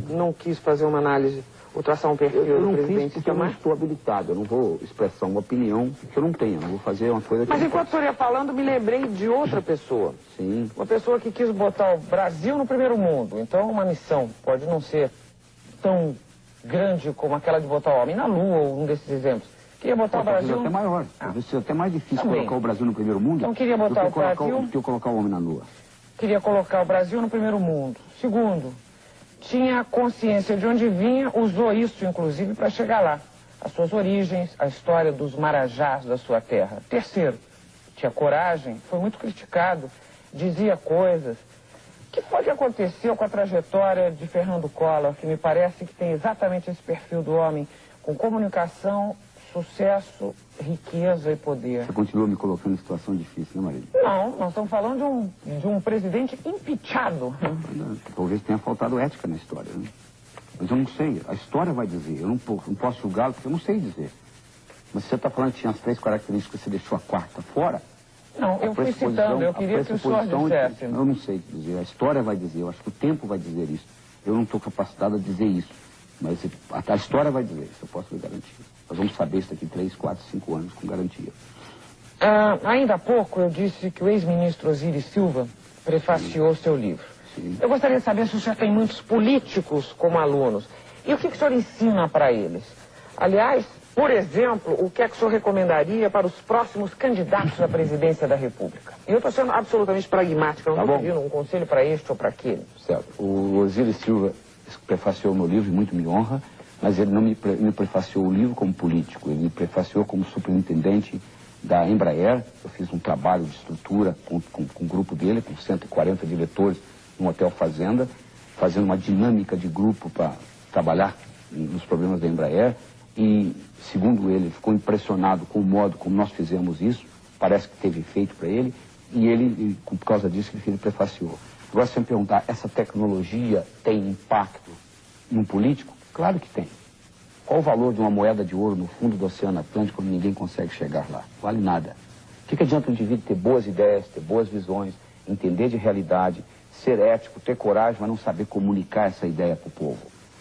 não quis fazer uma análise, ou traçar um perfil eu do não presidente. fiz porque eu não estou habilitado, eu não vou expressar uma opinião que eu não tenho, eu não vou fazer uma coisa que... Mas enquanto o senhor ia falando, me lembrei de outra pessoa. Sim. Uma pessoa que quis botar o Brasil no primeiro mundo. Então uma missão pode não ser tão grande como aquela de botar o homem na Lua, ou um desses exemplos. Queria botar o Brasil... até maior, talvez seja até mais difícil colocar o Brasil no primeiro mundo então, queria botar do que colocar o homem na Lua. Queria colocar o Brasil no primeiro mundo. Segundo, tinha consciência de onde vinha, usou isso, inclusive, para chegar lá. As suas origens, a história dos marajás da sua terra. Terceiro, tinha coragem, foi muito criticado, dizia coisas. O que foi que aconteceu com a trajetória de Fernando Collor, que me parece que tem exatamente esse perfil do homem, com comunicação, sucesso, riqueza e poder? Você continua me colocando em situação difícil, né, Marília? Não, nós estamos falando de um presidente impeachado. Talvez tenha faltado ética na história, né? Mas eu não sei, a história vai dizer, eu não posso julgá-lo porque eu não sei dizer. Mas se você está falando que tinha as 3 características, você deixou a 4ª fora? Não, eu fui citando, eu queria que o senhor dissesse. Eu não sei dizer, a história vai dizer, eu acho que o tempo vai dizer isso. Eu não estou capacitado a dizer isso, mas a história vai dizer isso, eu posso lhe garantir. Nós vamos saber isso daqui 3, 4, 5 anos com garantia. Ainda há pouco eu disse que o ex-ministro Osiris Silva prefaciou seu livro. Sim. Eu gostaria de saber se o senhor tem muitos políticos como alunos. E o que o senhor ensina para eles? Aliás, por exemplo, o que é que o senhor recomendaria para os próximos candidatos à presidência da República? E eu estou sendo absolutamente pragmática, não estou pedindo um conselho para este ou para aquele. Certo. O Osiris Silva prefaciou meu livro, muito me honra, mas ele não me prefaciou o livro como político, ele me prefaciou como superintendente da Embraer. Eu fiz um trabalho de estrutura com o grupo dele, com 140 diretores, num hotel fazenda, fazendo uma dinâmica de grupo para trabalhar nos problemas da Embraer. E, segundo ele, ficou impressionado com o modo como nós fizemos isso, parece que teve efeito para ele, e ele, por causa disso, ele prefaciou. Agora, se você me perguntar, essa tecnologia tem impacto num político? Claro que tem. Qual o valor de uma moeda de ouro no fundo do Oceano Atlântico quando ninguém consegue chegar lá? Vale nada. O que adianta o indivíduo ter boas ideias, ter boas visões, entender de realidade, ser ético, ter coragem, mas não saber comunicar essa ideia para o povo?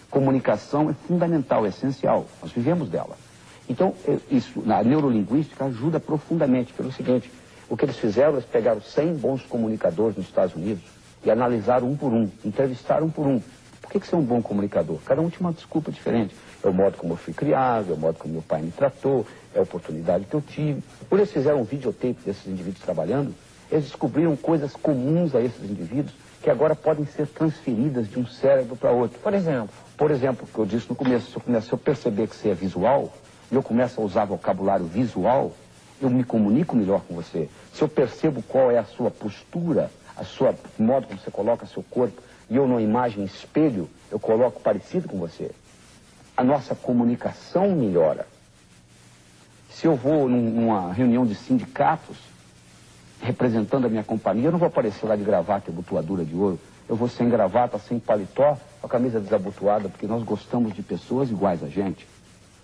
Comunicação é fundamental, é essencial. Nós vivemos dela. Então, isso, na neurolinguística, ajuda profundamente pelo seguinte: o que eles fizeram, eles pegaram 100 bons comunicadores nos Estados Unidos e analisaram um por um, entrevistaram um por um. Por que você é um bom comunicador? Cada um tinha uma desculpa diferente. É o modo como eu fui criado, é o modo como meu pai me tratou, é a oportunidade que eu tive. Por eles fizeram um videotape desses indivíduos trabalhando, eles descobriram coisas comuns a esses indivíduos que agora podem ser transferidas de um cérebro para outro. Por exemplo? Por exemplo, o que eu disse no começo, se eu perceber que você é visual, e eu começo a usar vocabulário visual, eu me comunico melhor com você. Se eu percebo qual é a sua postura, o modo como você coloca seu corpo, e eu numa imagem espelho, eu coloco parecido com você, a nossa comunicação melhora. Se eu vou numa reunião de sindicatos, representando a minha companhia, eu não vou aparecer lá de gravata e abotoadura de ouro. Eu vou sem gravata, sem paletó, com a camisa desabotoada, porque nós gostamos de pessoas iguais a gente.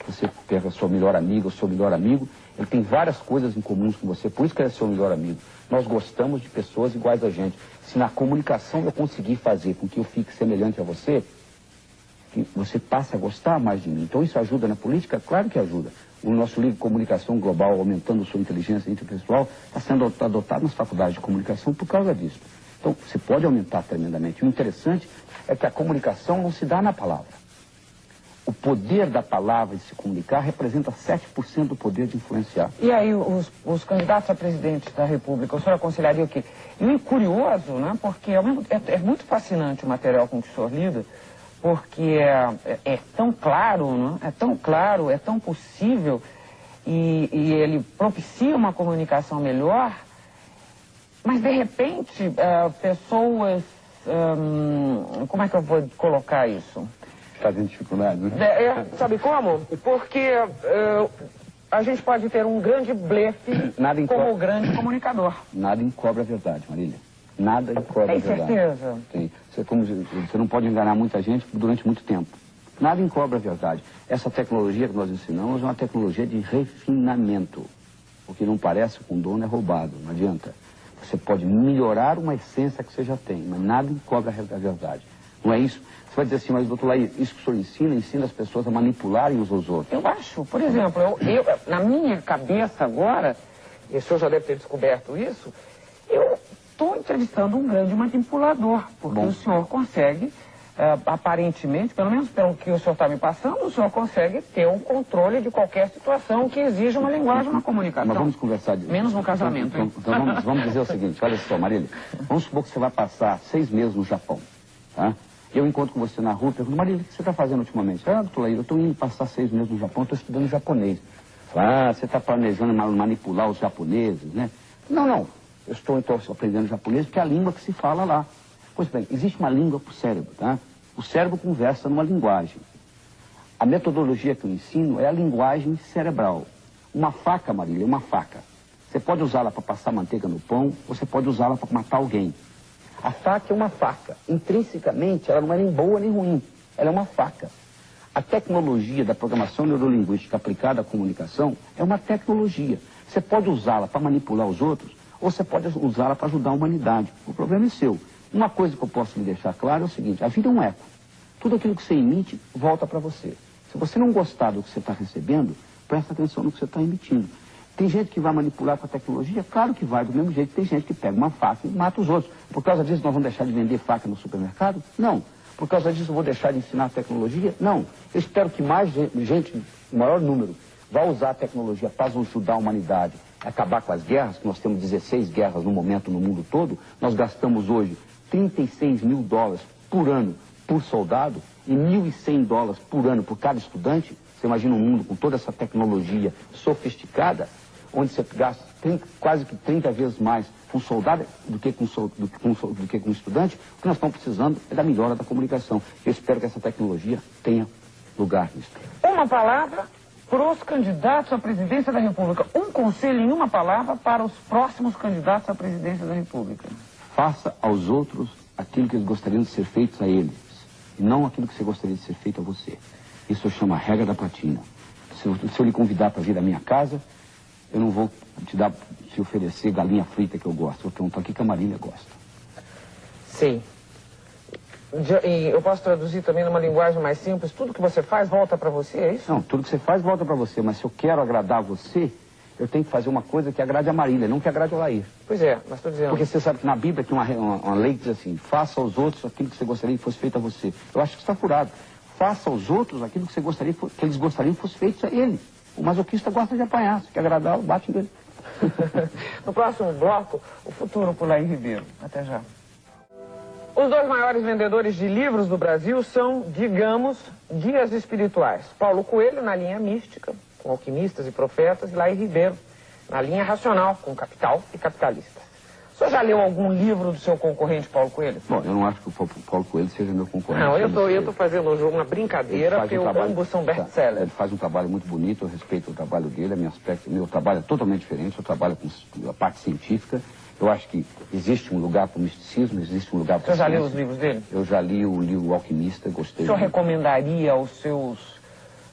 Você pega a sua melhor amiga, o seu melhor amigo, ele tem várias coisas em comum com você, por isso que ele é seu melhor amigo. Nós gostamos de pessoas iguais a gente. Se na comunicação eu conseguir fazer com que eu fique semelhante a você, que você passe a gostar mais de mim. Então isso ajuda na política? Claro que ajuda. O nosso livro Comunicação Global, aumentando sua inteligência interpessoal, está sendo adotado nas faculdades de comunicação por causa disso. Então, você pode aumentar tremendamente. O interessante é que a comunicação não se dá na palavra. O poder da palavra de se comunicar representa 7% do poder de influenciar. E aí, os candidatos a presidente da República, o senhor aconselharia o quê? E curioso, né? Porque é muito fascinante o material com que o senhor lida, porque é tão claro, né? É tão claro, é tão possível, e ele propicia uma comunicação melhor, mas de repente pessoas, como é que eu vou colocar isso? Está tendo dificuldade, né? Sabe como? Porque a gente pode ter um grande blefe como o grande comunicador. Nada encobre a verdade, Marília. Nada encobre a verdade. Tem certeza? Tem. Você não pode enganar muita gente durante muito tempo. Nada encobre a verdade. Essa tecnologia que nós ensinamos é uma tecnologia de refinamento. O que não parece com dono é roubado, não adianta. Você pode melhorar uma essência que você já tem, mas nada encobre a verdade. Não é isso? Você vai dizer assim, mas doutor Laí, isso que o senhor ensina as pessoas a manipularem uns aos outros. Eu acho, por exemplo, na minha cabeça agora, e o senhor já deve ter descoberto isso, eu estou entrevistando um grande manipulador, porque o senhor consegue, aparentemente, pelo menos pelo que o senhor está me passando, o senhor consegue ter um controle de qualquer situação que exija uma linguagem, uma comunicação. Mas vamos conversar disso. Menos no casamento. Então vamos dizer o seguinte, olha só, Marília, vamos supor que você vai passar 6 meses no Japão, tá? Eu encontro com você na rua e pergunto, Marília, o que você está fazendo ultimamente? Doutor Laí, eu estou indo passar 6 meses no Japão, estou estudando japonês. Você está planejando manipular os japoneses, né? Não. Eu estou, então, aprendendo japonês porque é a língua que se fala lá. Pois bem, existe uma língua para o cérebro, tá? O cérebro conversa numa linguagem. A metodologia que eu ensino é a linguagem cerebral. Uma faca, Marília, é uma faca. Você pode usá-la para passar manteiga no pão, ou você pode usá-la para matar alguém. A faca é uma faca. Intrinsecamente, ela não é nem boa nem ruim. Ela é uma faca. A tecnologia da programação neurolinguística aplicada à comunicação é uma tecnologia. Você pode usá-la para manipular os outros, ou você pode usá-la para ajudar a humanidade. O problema é seu. Uma coisa que eu posso lhe deixar claro é o seguinte, a vida é um eco. Tudo aquilo que você emite, volta para você. Se você não gostar do que você está recebendo, presta atenção no que você está emitindo. Tem gente que vai manipular com a tecnologia? Claro que vai, do mesmo jeito que tem gente que pega uma faca e mata os outros. Por causa disso, nós vamos deixar de vender faca no supermercado? Não. Por causa disso, eu vou deixar de ensinar a tecnologia? Não. Eu espero que mais gente, o maior número, vá usar a tecnologia para ajudar a humanidade, acabar com as guerras, que nós temos 16 guerras no momento no mundo todo. Nós gastamos hoje $36 mil por ano por soldado e $1.100 por ano por cada estudante. Você imagina um mundo com toda essa tecnologia sofisticada, onde você gasta quase que 30 vezes mais com soldado do que com estudante. O que nós estamos precisando é da melhora da comunicação. Eu espero que essa tecnologia tenha lugar nisso. Uma palavra para os candidatos à presidência da República. Um conselho em uma palavra para os próximos candidatos à presidência da República. Faça aos outros aquilo que eles gostariam de ser feitos a eles, e não aquilo que você gostaria de ser feito a você. Isso chama a regra da platina. Se eu lhe convidar para vir à minha casa, eu não vou te oferecer galinha frita que eu gosto. Vou perguntar o que a Marília gosta. Sim. E eu posso traduzir também numa linguagem mais simples. Tudo que você faz volta para você, é isso? Não, tudo que você faz volta para você. Mas se eu quero agradar você, eu tenho que fazer uma coisa que agrade a Marília, não que agrade o Laí. Pois é, mas estou dizendo... Porque você sabe que na Bíblia tem uma lei que diz assim, faça aos outros aquilo que você gostaria que fosse feito a você. Eu acho que está furado. Faça aos outros aquilo que você gostaria que eles gostariam que fosse feito a ele. O masoquista gosta de apanhar, se quer agradar, bate nele. No próximo bloco, o futuro por Laí Ribeiro. Até já. Os dois maiores vendedores de livros do Brasil são, digamos, guias espirituais. Paulo Coelho, na linha mística, com alquimistas e profetas, e Laí Ribeiro, na linha racional, com Capital e capitalistas. O senhor já leu algum livro do seu concorrente, Paulo Coelho? Bom, eu não acho que o Paulo Coelho seja meu concorrente. Não, eu tô fazendo uma brincadeira, porque ambos são best-sellers. Ele faz um trabalho muito bonito, eu respeito o trabalho dele, meu trabalho é totalmente diferente, eu trabalho com a parte científica. Eu acho que existe um lugar para o misticismo, existe um lugar para o senhor já leu os livros dele? Eu já li o livro Alquimista, gostei. O senhor recomendaria aos seus,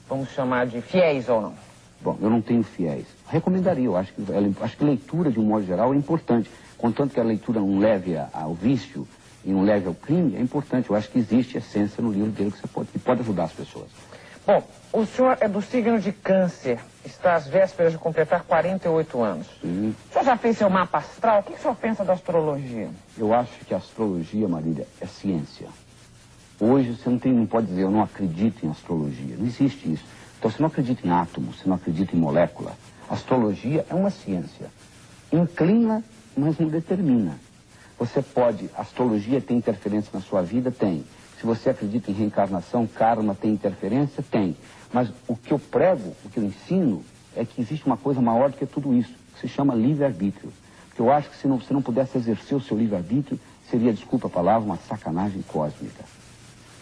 vamos chamar de fiéis ou não? Bom, eu não tenho fiéis. Recomendaria, eu acho que leitura, de um modo geral, é importante. Contanto que a leitura não leve ao vício e não leve ao crime, é importante. Eu acho que existe essência no livro dele que pode ajudar as pessoas. Bom, o senhor é do signo de Câncer, está às vésperas de completar 48 anos. Sim. O senhor já fez seu mapa astral? O que o senhor pensa da astrologia? Eu acho que a astrologia, Marília, é ciência. Hoje você não pode dizer eu não acredito em astrologia. Não existe isso. Então você não acredita em átomos, você não acredita em molécula. A astrologia é uma ciência. Inclina, mas não determina. Você pode, a astrologia tem interferência na sua vida? Tem. Se você acredita em reencarnação, karma tem interferência? Tem. Mas o que eu prego, o que eu ensino, é que existe uma coisa maior do que tudo isso, que se chama livre-arbítrio. Porque eu acho que se você não pudesse exercer o seu livre-arbítrio, seria, desculpa a palavra, uma sacanagem cósmica.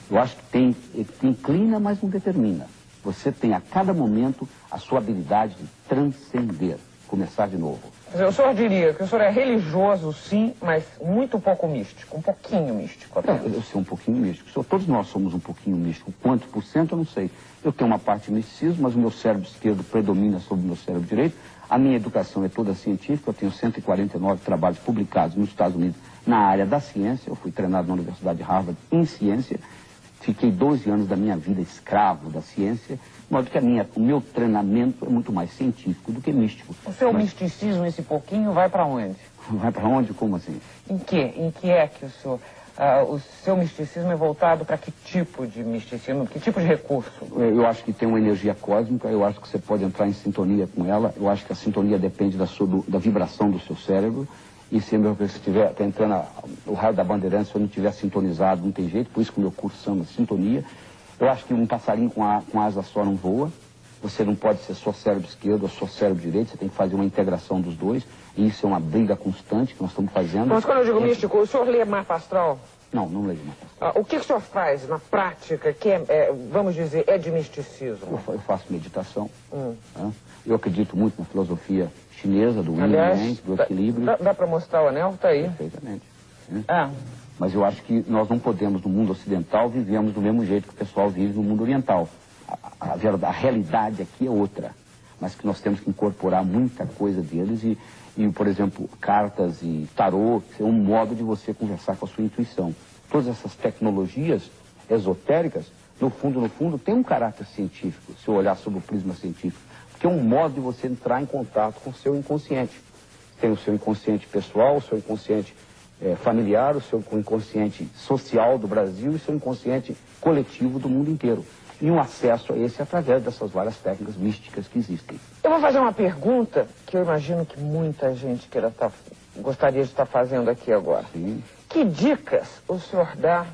Eu acho que inclina, mas não determina. Você tem a cada momento a sua habilidade de transcender, começar de novo. O senhor diria que o senhor é religioso, sim, mas muito pouco místico, um pouquinho místico apenas. Eu sou um pouquinho místico. Todos nós somos um pouquinho místicos. Quanto por cento eu não sei. Eu tenho uma parte de misticismo, mas o meu cérebro esquerdo predomina sobre o meu cérebro direito. A minha educação é toda científica. Eu tenho 149 trabalhos publicados nos Estados Unidos na área da ciência. Eu fui treinado na Universidade de Harvard em ciência. Fiquei 12 anos da minha vida escravo da ciência, de modo que o meu treinamento é muito mais científico do que místico. O seu misticismo, esse pouquinho, vai para onde? Vai para onde? Como assim? Em que é que o seu misticismo é voltado para que tipo de misticismo, que tipo de recurso? Eu acho que tem uma energia cósmica, eu acho que você pode entrar em sintonia com ela, eu acho que a sintonia depende da vibração do seu cérebro. E se estiver entrando o raio da Bandeirantes, se eu não estiver sintonizado, não tem jeito, por isso que o meu curso chama sintonia. Eu acho que um passarinho com asa só não voa. Você não pode ser só cérebro esquerdo ou só cérebro direito, você tem que fazer uma integração dos dois. E isso é uma briga constante que nós estamos fazendo. Mas quando eu digo místico, o senhor lê mapa astral? Não leio mapa astral. O que o senhor faz na prática que vamos dizer, é de misticismo? Eu faço meditação. Eu acredito muito na filosofia chinesa, do yin yang, do equilíbrio. Dá para mostrar o anel? Tá aí. Perfeitamente. Mas eu acho que nós não podemos, no mundo ocidental, vivemos do mesmo jeito que o pessoal vive no mundo oriental. A realidade aqui é outra, mas que nós temos que incorporar muita coisa deles e, por exemplo, cartas e tarô, que é um modo de você conversar com a sua intuição. Todas essas tecnologias esotéricas, no fundo, tem um caráter científico, se eu olhar sob o prisma científico, porque é um modo de você entrar em contato com o seu inconsciente. Tem o seu inconsciente pessoal, o seu inconsciente familiar, o seu inconsciente social do Brasil e o seu inconsciente coletivo do mundo inteiro. E um acesso a esse através dessas várias técnicas místicas que existem. Eu vou fazer uma pergunta que eu imagino que muita gente gostaria de estar fazendo aqui agora. Sim. Que dicas o senhor dá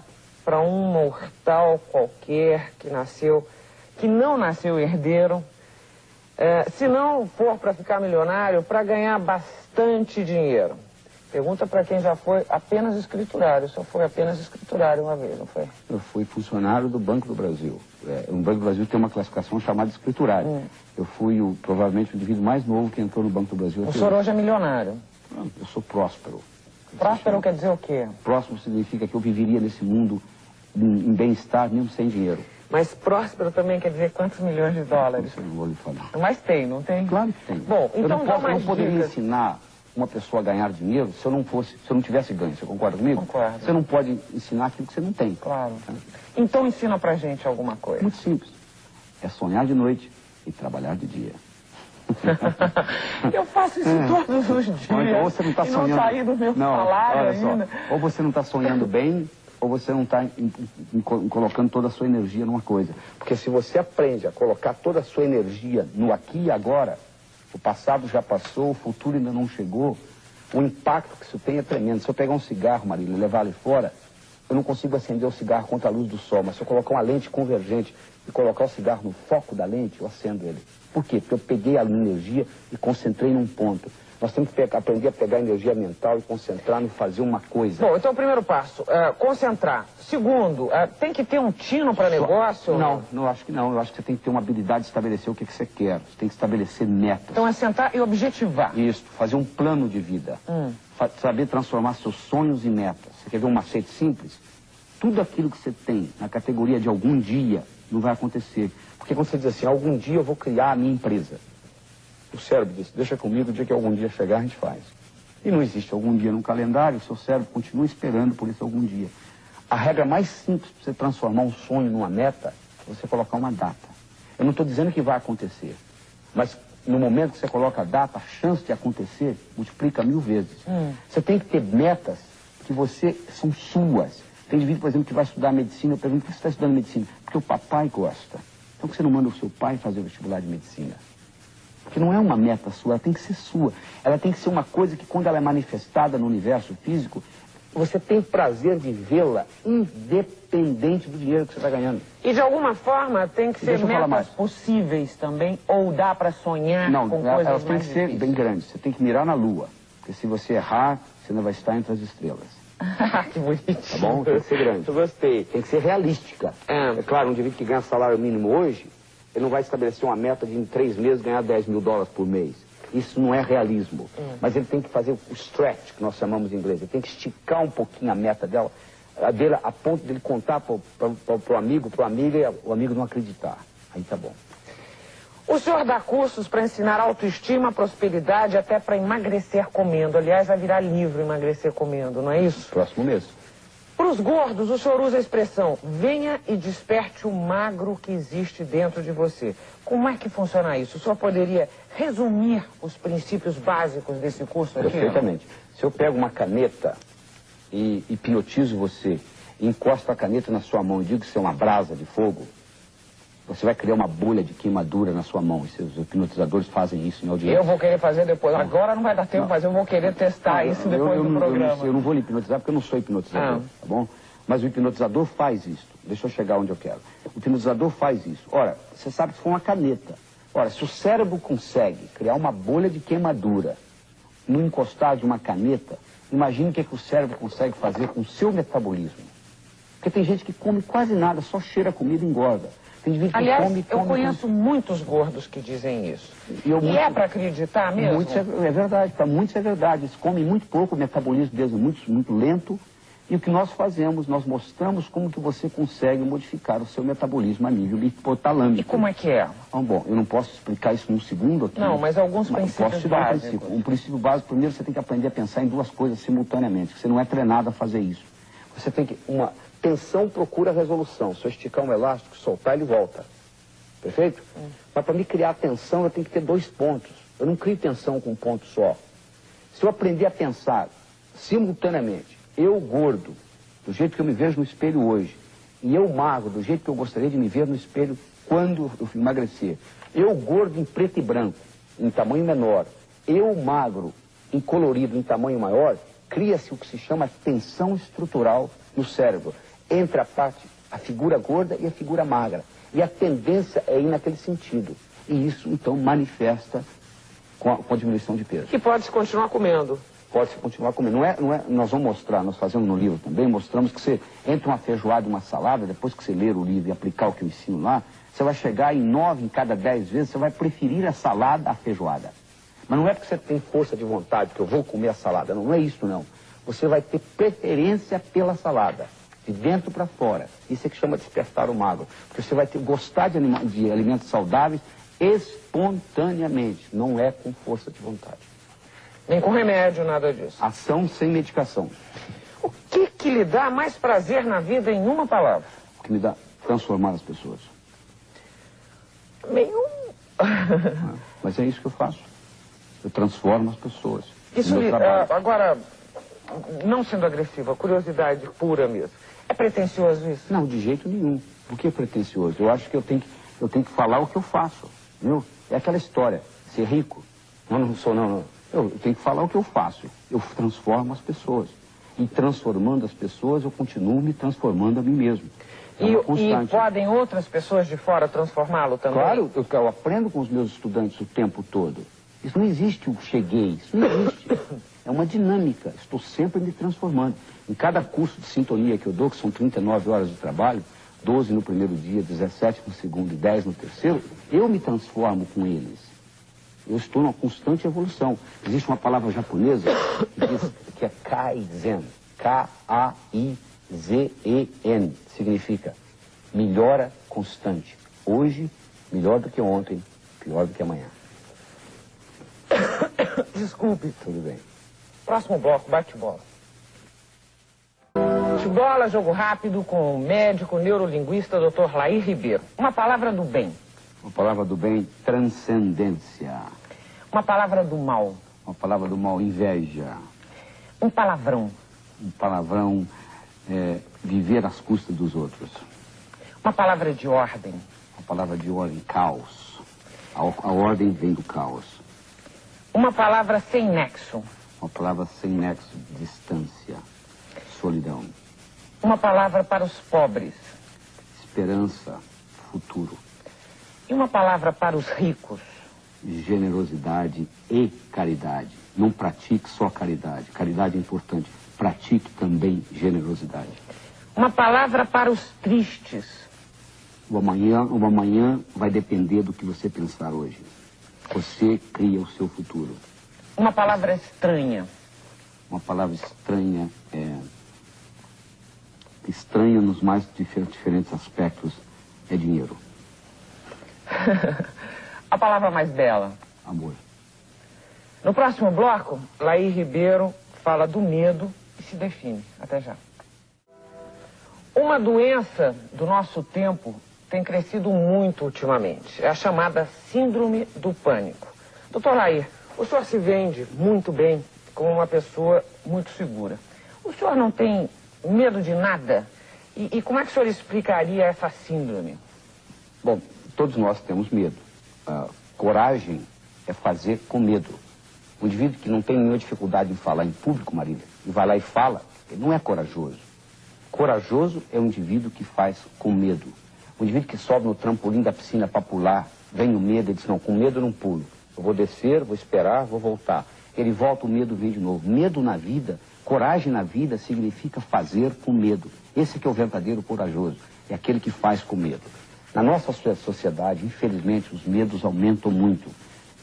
para um mortal qualquer que não nasceu herdeiro, se não for para ficar milionário, para ganhar bastante dinheiro? Pergunta para quem já foi apenas escriturário. O senhor foi apenas escriturário uma vez, não foi? Eu fui funcionário do Banco do Brasil. O Banco do Brasil tem uma classificação chamada escriturário. Eu fui provavelmente o indivíduo mais novo que entrou no Banco do Brasil. O senhor hoje é milionário? Eu sou próspero. Próspero quer dizer o quê? Próspero significa que eu viveria nesse mundo em bem-estar, mesmo sem dinheiro. Mas próspero também quer dizer quantos milhões de dólares? Isso eu não vou lhe falar. Mas tem, não tem? Claro que tem. Bom, então eu não poderia ensinar uma pessoa a ganhar dinheiro se eu não tivesse ganho. Você concorda comigo? Concordo. Você não pode ensinar aquilo que você não tem. Claro. Então ensina pra gente alguma coisa. Muito simples. É sonhar de noite e trabalhar de dia. Eu faço isso todos os dias. Ou você não está sonhando. Não saí do meu salário olha ainda. Só, ou você não está sonhando bem, ou você não está colocando toda a sua energia numa coisa. Porque se você aprende a colocar toda a sua energia no aqui e agora, o passado já passou, o futuro ainda não chegou, o impacto que isso tem é tremendo. Se eu pegar um cigarro, Marília, e levar ali fora, eu não consigo acender o cigarro contra a luz do sol, mas se eu colocar uma lente convergente e colocar o cigarro no foco da lente, eu acendo ele. Por quê? Porque eu peguei a energia e concentrei num ponto. Nós temos que aprender a pegar a energia mental e concentrar em fazer uma coisa. Bom, então o primeiro passo, concentrar. Segundo, tem que ter um tino para negócio? Não, acho que não. Eu acho que você tem que ter uma habilidade de estabelecer o que você quer. Você tem que estabelecer metas. Então é sentar e objetivar. Isso, fazer um plano de vida. Saber transformar seus sonhos em metas. Você quer ver um macete simples? Tudo aquilo que você tem na categoria de algum dia não vai acontecer. Porque quando você diz assim, algum dia eu vou criar a minha empresa. O cérebro diz, deixa comigo, o dia que algum dia chegar a gente faz. E não existe algum dia no calendário, o seu cérebro continua esperando por esse algum dia. A regra mais simples para você transformar um sonho numa meta é você colocar uma data. Eu não estou dizendo que vai acontecer, mas no momento que você coloca a data, a chance de acontecer multiplica 1000 vezes. Você tem que ter metas que são suas. Tem indivíduo, por exemplo, que vai estudar medicina, eu pergunto, por que você está estudando medicina? Porque o papai gosta. Então por que você não manda o seu pai fazer o vestibular de medicina? Porque não é uma meta sua, ela tem que ser sua. Ela tem que ser uma coisa que, quando ela é manifestada no universo físico, você tem prazer de vê-la independente do dinheiro que você está ganhando. E de alguma forma tem que ser metas possíveis também? Ou dá para sonhar com coisas mais difíceis? Não, elas têm que ser bem grandes. Você tem que mirar na lua. Porque se você errar, você não vai estar entre as estrelas. Que bonitinho. Tá bom? Tem que ser grande. Eu gostei. Tem que ser realística. É claro, um indivíduo que ganha salário mínimo hoje, ele não vai estabelecer uma meta de em 3 meses ganhar $10 mil por mês. Isso não é realismo. Mas ele tem que fazer o stretch, que nós chamamos em inglês. Ele tem que esticar um pouquinho a meta dela, a ponto de ele contar pro amigo, pro amiga, e o amigo não acreditar. Aí tá bom. O senhor dá cursos para ensinar autoestima, prosperidade, até para emagrecer comendo. Aliás, vai virar livro Emagrecer Comendo, não é isso? Próximo mês. Para os gordos, o senhor usa a expressão, venha e desperte o magro que existe dentro de você. Como é que funciona isso? O senhor poderia resumir os princípios básicos desse curso aqui? Perfeitamente. Se eu pego uma caneta e hipnotizo você, e encosto a caneta na sua mão e digo que isso é uma brasa de fogo, você vai criar uma bolha de queimadura na sua mão. E os hipnotizadores fazem isso em audiência. Eu vou querer fazer depois. Agora não vai dar tempo, mas eu vou querer testar isso depois do programa. Eu não vou lhe hipnotizar porque eu não sou hipnotizador, tá bom? Mas o hipnotizador faz isso. Deixa eu chegar onde eu quero. O hipnotizador faz isso. Ora, você sabe que foi uma caneta. Ora, se o cérebro consegue criar uma bolha de queimadura no encostar de uma caneta, imagine o que o cérebro consegue fazer com o seu metabolismo. Porque tem gente que come quase nada, só cheira a comida e engorda. Aliás, eu conheço muitos gordos que dizem isso. E é para acreditar mesmo? Muitos é verdade, para muitos é verdade. Eles comem muito pouco, o metabolismo deles é muito lento. E o que nós fazemos, nós mostramos como que você consegue modificar o seu metabolismo a nível hipotalâmico. E como é que é? Bom, eu não posso explicar isso num segundo aqui. Não, mas alguns princípios básicos. Um princípio básico, primeiro você tem que aprender a pensar em 2 coisas simultaneamente. Você não é treinado a fazer isso. Você tem que... Tensão procura resolução. Se eu esticar um elástico, soltar, ele volta. Perfeito? Mas para me criar tensão, eu tenho que ter 2 pontos. Eu não crio tensão com um ponto só. Se eu aprender a pensar simultaneamente, eu gordo, do jeito que eu me vejo no espelho hoje, e eu magro, do jeito que eu gostaria de me ver no espelho quando eu emagrecer, eu gordo em preto e branco, em tamanho menor, eu magro em colorido, em tamanho maior, cria-se o que se chama tensão estrutural no cérebro, entre a figura gorda e a figura magra. E a tendência é ir naquele sentido. E isso, então, manifesta com a diminuição de peso. Que pode-se continuar comendo. Pode-se continuar comendo. Não é, nós vamos mostrar, nós fazemos no livro também, mostramos que você, entre uma feijoada e uma salada, depois que você ler o livro e aplicar o que eu ensino lá, você vai chegar em 9 em cada 10 vezes, você vai preferir a salada à feijoada. Mas não é porque você tem força de vontade que eu vou comer a salada. Não é isso, não. Você vai ter preferência pela salada, de dentro para fora. Isso é que chama de despertar o magro. Porque você vai gostar de alimentos saudáveis espontaneamente, não é com força de vontade. Nem com remédio, nada disso. Ação sem medicação. O que lhe dá mais prazer na vida em uma palavra? O que me dá? Transformar as pessoas. Meio... Mas é isso que eu faço. Eu transformo as pessoas. Isso agora... Não sendo agressiva, curiosidade pura mesmo. É pretensioso isso? Não, de jeito nenhum. Por que pretensioso? Eu acho que eu tenho que falar o que eu faço, viu? É aquela história, ser rico. Não sou, não. Eu tenho que falar o que eu faço. Eu transformo as pessoas. e transformando as pessoas, eu continuo me transformando a mim mesmo. E podem outras pessoas de fora transformá-lo também? Claro, eu aprendo com os meus estudantes o tempo todo. Isso não existe o cheguei, isso não existe. É uma dinâmica, estou sempre me transformando. Em cada curso de sintonia que eu dou, que são 39 horas de trabalho, 12 no primeiro dia, 17 no segundo e 10 no terceiro, eu me transformo com eles. Eu estou numa constante evolução. Existe uma palavra japonesa que diz que é Kaizen. K-A-I-Z-E-N. Significa melhora constante. Hoje, melhor do que ontem, pior do que amanhã. Desculpe. Tudo bem. Próximo bloco, bate-bola. Bate-bola, jogo rápido com o médico neurolinguista Dr. Lair Ribeiro. Uma palavra do bem. Uma palavra do bem, transcendência. Uma palavra do mal. Uma palavra do mal, inveja. Um palavrão. Um palavrão, viver às custas dos outros. Uma palavra de ordem. Uma palavra de ordem, caos. A ordem vem do caos. Uma palavra sem nexo. Uma palavra sem nexo, distância, solidão. Uma palavra para os pobres. Esperança, futuro. E uma palavra para os ricos. Generosidade e caridade. Não pratique só caridade. Caridade é importante. Pratique também generosidade. Uma palavra para os tristes. O amanhã vai depender do que você pensar hoje. Você cria o seu futuro. Uma palavra estranha. Uma palavra estranha estranha nos mais diferentes aspectos é dinheiro. A palavra mais bela. Amor. No próximo bloco, Lair Ribeiro fala do medo e se define. Até já. Uma doença do nosso tempo tem crescido muito ultimamente. É a chamada síndrome do pânico. Doutor Lair, o senhor se vende muito bem como uma pessoa muito segura. O senhor não tem medo de nada? E como é que o senhor explicaria essa síndrome? Bom, todos nós temos medo. Coragem é fazer com medo. O indivíduo que não tem nenhuma dificuldade em falar em público, Marília, e vai lá e fala, ele não é corajoso. Corajoso é o indivíduo que faz com medo. O indivíduo que sobe no trampolim da piscina para pular, vem o medo, ele diz, não, com medo eu não pulo. Eu vou descer, vou esperar, vou voltar. Ele volta, o medo vem de novo. Medo na vida, coragem na vida significa fazer com medo. Esse que é o verdadeiro corajoso, é aquele que faz com medo. Na nossa sociedade, infelizmente, os medos aumentam muito.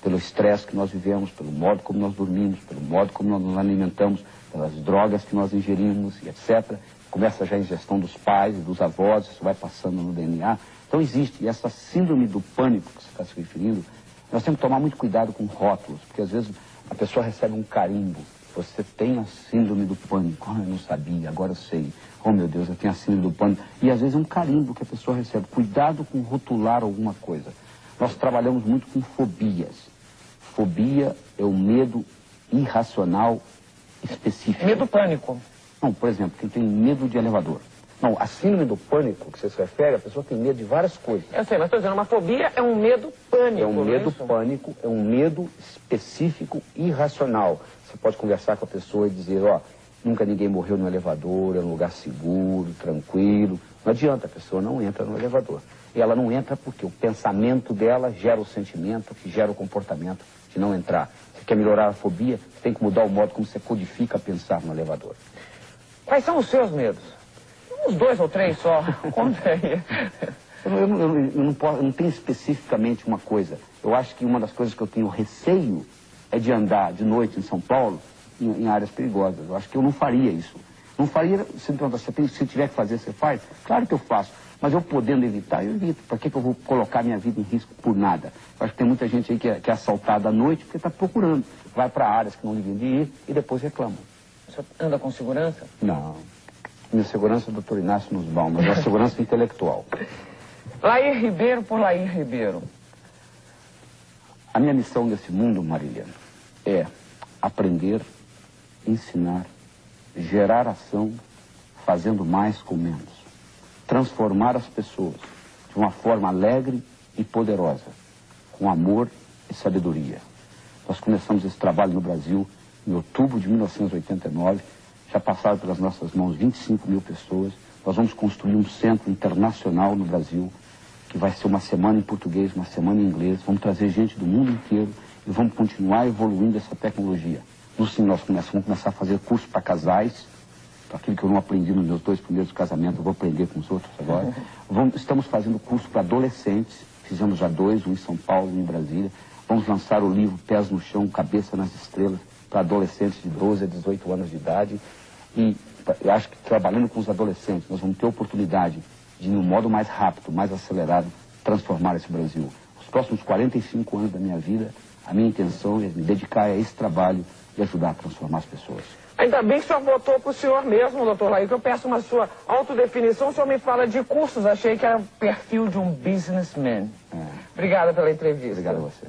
Pelo estresse que nós vivemos, pelo modo como nós dormimos, pelo modo como nós nos alimentamos, pelas drogas que nós ingerimos, e etc. Começa já a ingestão dos pais e dos avós, isso vai passando no DNA. Então existe, e essa síndrome do pânico que você está se referindo, nós temos que tomar muito cuidado com rótulos, porque às vezes a pessoa recebe um carimbo. Você tem a síndrome do pânico. Eu não sabia, agora eu sei. Oh, meu Deus, eu tenho a síndrome do pânico. E às vezes é um carimbo que a pessoa recebe. Cuidado com rotular alguma coisa. Nós trabalhamos muito com fobias. Fobia é o medo irracional específico. Medo pânico. Não, por exemplo, quem tem medo de elevador. Não, a síndrome do pânico que você se refere, a pessoa tem medo de várias coisas. Eu sei, mas estou dizendo, uma fobia é um medo pânico. É um medo pânico, é um medo específico, irracional. Você pode conversar com a pessoa e dizer, ó, nunca ninguém morreu no elevador, é um lugar seguro, tranquilo. Não adianta, a pessoa não entra no elevador. E ela não entra porque o pensamento dela gera o sentimento, que gera o comportamento de não entrar. Você quer melhorar a fobia, você tem que mudar o modo como você codifica pensar no elevador. Quais são os seus medos? Uns 2 ou 3 só. Conta aí. Eu não tenho especificamente uma coisa. Eu acho que uma das coisas que eu tenho receio é de andar de noite em São Paulo em áreas perigosas. Eu acho que eu não faria isso. Não faria, se tiver que fazer, você faz? Claro que eu faço. Mas eu podendo evitar, eu evito. Para que eu vou colocar minha vida em risco por nada? Eu acho que tem muita gente aí que é assaltada à noite porque está procurando. Vai para áreas que não devia ir e depois reclama. O senhor anda com segurança? Não. Minha segurança é o Dr. Inácio Nussbaum, mas é uma segurança intelectual. Lair Ribeiro por Lair Ribeiro. A minha missão nesse mundo, Marília, é aprender, ensinar, gerar ação, fazendo mais com menos. Transformar as pessoas de uma forma alegre e poderosa, com amor e sabedoria. Nós começamos esse trabalho no Brasil em outubro de 1989, Já passaram pelas nossas mãos 25 mil pessoas. Nós vamos construir um centro internacional no Brasil, que vai ser uma semana em português, uma semana em inglês. Vamos trazer gente do mundo inteiro e vamos continuar evoluindo essa tecnologia. No sim, nós vamos começar a fazer curso para casais, aquilo que eu não aprendi nos meus 2 primeiros casamentos, eu vou aprender com os outros agora. Estamos fazendo curso para adolescentes, fizemos já 2, um em São Paulo, um em Brasília. Vamos lançar o livro Pés no Chão, Cabeça nas Estrelas, para adolescentes de 12 a 18 anos de idade. E eu acho que trabalhando com os adolescentes, nós vamos ter oportunidade de, no modo mais rápido, mais acelerado, transformar esse Brasil. Os próximos 45 anos da minha vida, a minha intenção é me dedicar a esse trabalho e ajudar a transformar as pessoas. Ainda bem que o senhor votou para o senhor mesmo, doutor Laí, que eu peço uma sua autodefinição. O senhor me fala de cursos, achei que era o perfil de um businessman. Obrigada pela entrevista. Obrigado a você.